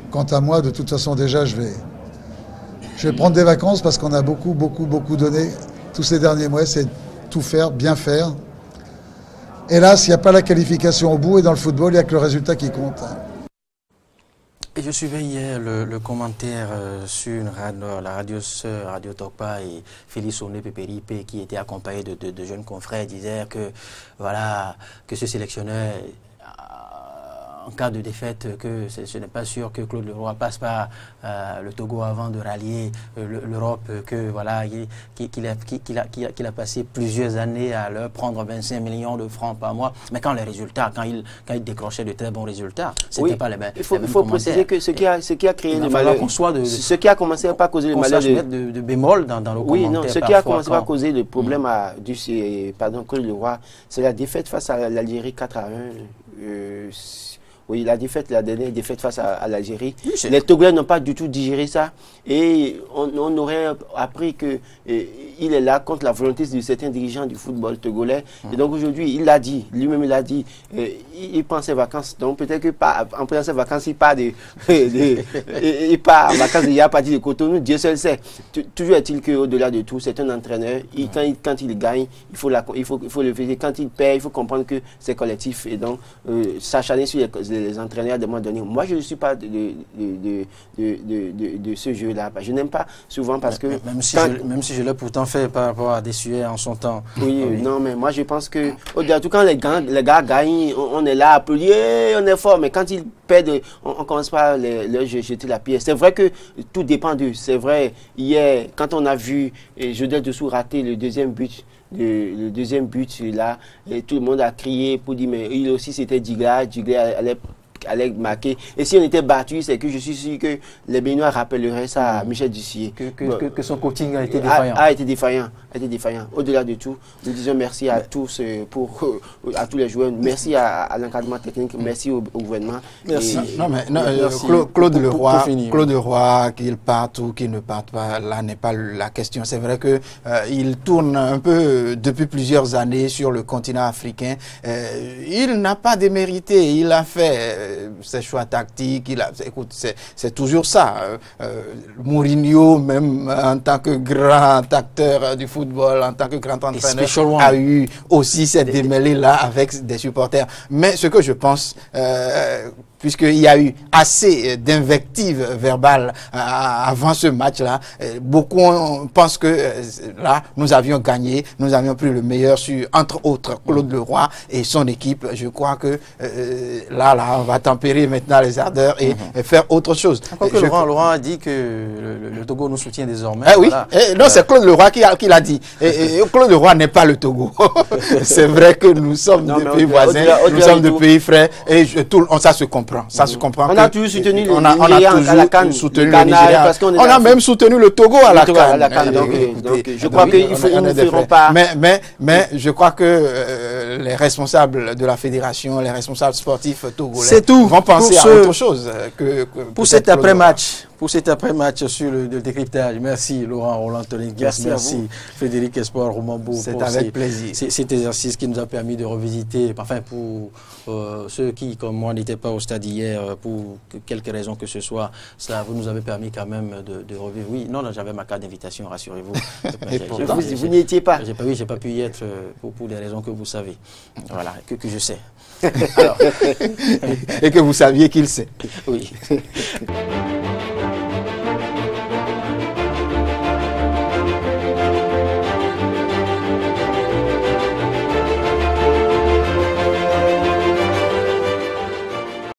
D: Quant à moi, de toute façon, déjà, je vais prendre des vacances, parce qu'on a beaucoup donné tous ces derniers mois. C'est tout faire, bien faire. Hélas, il n'y a pas la qualification au bout, et dans le football, il n'y a que le résultat qui compte.
A: Et je suivais hier le commentaire sur une radio, la radio sœur, Radio Tokpa, et Félix Oné Pépéripe, qui était accompagné de jeunes confrères, disaient que, voilà, que ce sélectionneur, en cas de défaite, que ce n'est pas sûr que Claude Leroy passe par le Togo avant de rallier l'Europe, que voilà, qu'il a passé plusieurs années à leur prendre 25 millions de francs par mois. Mais quand les résultats, quand il décrochait de très bons résultats, c'était pas les mêmes.
C: Il faut préciser que ce qui a créé le malheur, ce qui a commencé par causer le malheur
A: de bémol dans le commentaire.
C: Oui, non, ce qui a commencé par causer le problème Claude Leroy, c'est la défaite face à l'Algérie 4-1. Oui, la dernière défaite face à l'Algérie. Oui, les Togolais n'ont pas du tout digéré ça. Et on aurait appris qu'il est là contre la volonté de certains dirigeants du football togolais. Et donc aujourd'hui, il l'a dit, lui-même il l'a dit, il prend ses vacances. Donc peut-être qu'en prenant ses vacances, il part il part en vacances déjà à partir de Cotonou, Dieu seul sait. Toujours est-il qu'au-delà de tout, c'est un entraîneur. Quand il gagne, il faut le faire. Quand il perd, il faut comprendre que c'est collectif. Et donc, s'acharner sur les entraîneurs à un moment donné. Moi, je ne suis pas de ce jeu-là. Je n'aime pas souvent parce que...
A: Même si je l'ai pourtant fait par rapport à des sujets en son temps.
C: Oui, non, mais moi, je pense que... Au-delà de tout, quand les gars gagnent, on est là à applaudir, on est fort. Mais quand ils perdent, on commence pas à leur jeter la pierre. C'est vrai que tout dépend d'eux. C'est vrai, hier, quand on a vu Jodel Dessous rater le deuxième but, là, et tout le monde a crié pour dire, mais il aussi c'était Djigla allait marquer. Et si on était battu, c'est que je suis sûr que les Béninois rappelleraient ça à Michel Dussier.
A: Que son coaching a été défaillant.
C: A été défaillant. Au-delà de tout, nous disons merci à tous, à tous les joueurs. Merci à l'encadrement technique. Merci au gouvernement.
B: Merci. Claude Leroy, qu'il parte ou qu'il ne parte pas, là n'est pas la question. C'est vrai que il tourne un peu depuis plusieurs années sur le continent africain. Il n'a pas démérité. Il a fait ses choix tactiques, écoute, c'est toujours ça. Mourinho, même en tant que grand acteur du football, en tant que grand entraîneur, a eu aussi cette démêlée-là avec des supporters. Mais ce que je pense, puisqu'il y a eu assez d'invectives verbales avant ce match-là, beaucoup pensent que là, nous avions gagné, nous avions pris le meilleur sur, entre autres, Claude Leroy et son équipe. Je crois que là, on va tempérer maintenant les ardeurs et faire autre chose.
A: Laurent a dit que le Togo nous soutient désormais.
B: Oui, voilà. Non, c'est Claude Leroy qui l'a dit. Et Claude Leroy n'est pas le Togo. C'est vrai que nous sommes des pays voisins, nous sommes des pays frères, et ça se comprend. Ça se comprend.
C: On a toujours soutenu le
B: Nigeria. On a même soutenu le Togo à la CAN.
C: Donc, je crois qu'ils ne feront pas.
B: Mais je crois que les responsables de la fédération, les responsables sportifs togolais vont penser à autre chose.
A: Pour cet après-match, pour cet après-match sur le décryptage. Merci Laurent Roland Tonikas, merci Frédéric Espoir Romambo.
B: C'est avec plaisir.
A: Cet exercice qui nous a permis de revisiter, enfin pour ceux qui, comme moi, n'étaient pas au stade hier, pour quelque raison que ce soit, ça vous nous avez permis quand même de revivre. Oui, non, j'avais ma carte d'invitation, rassurez-vous.
C: Vous n'y étiez pas?
A: Oui, j'ai pas pu y être pour des raisons que vous savez. Voilà, que je sais.
B: Alors, et que vous saviez qu'il sait.
A: Oui.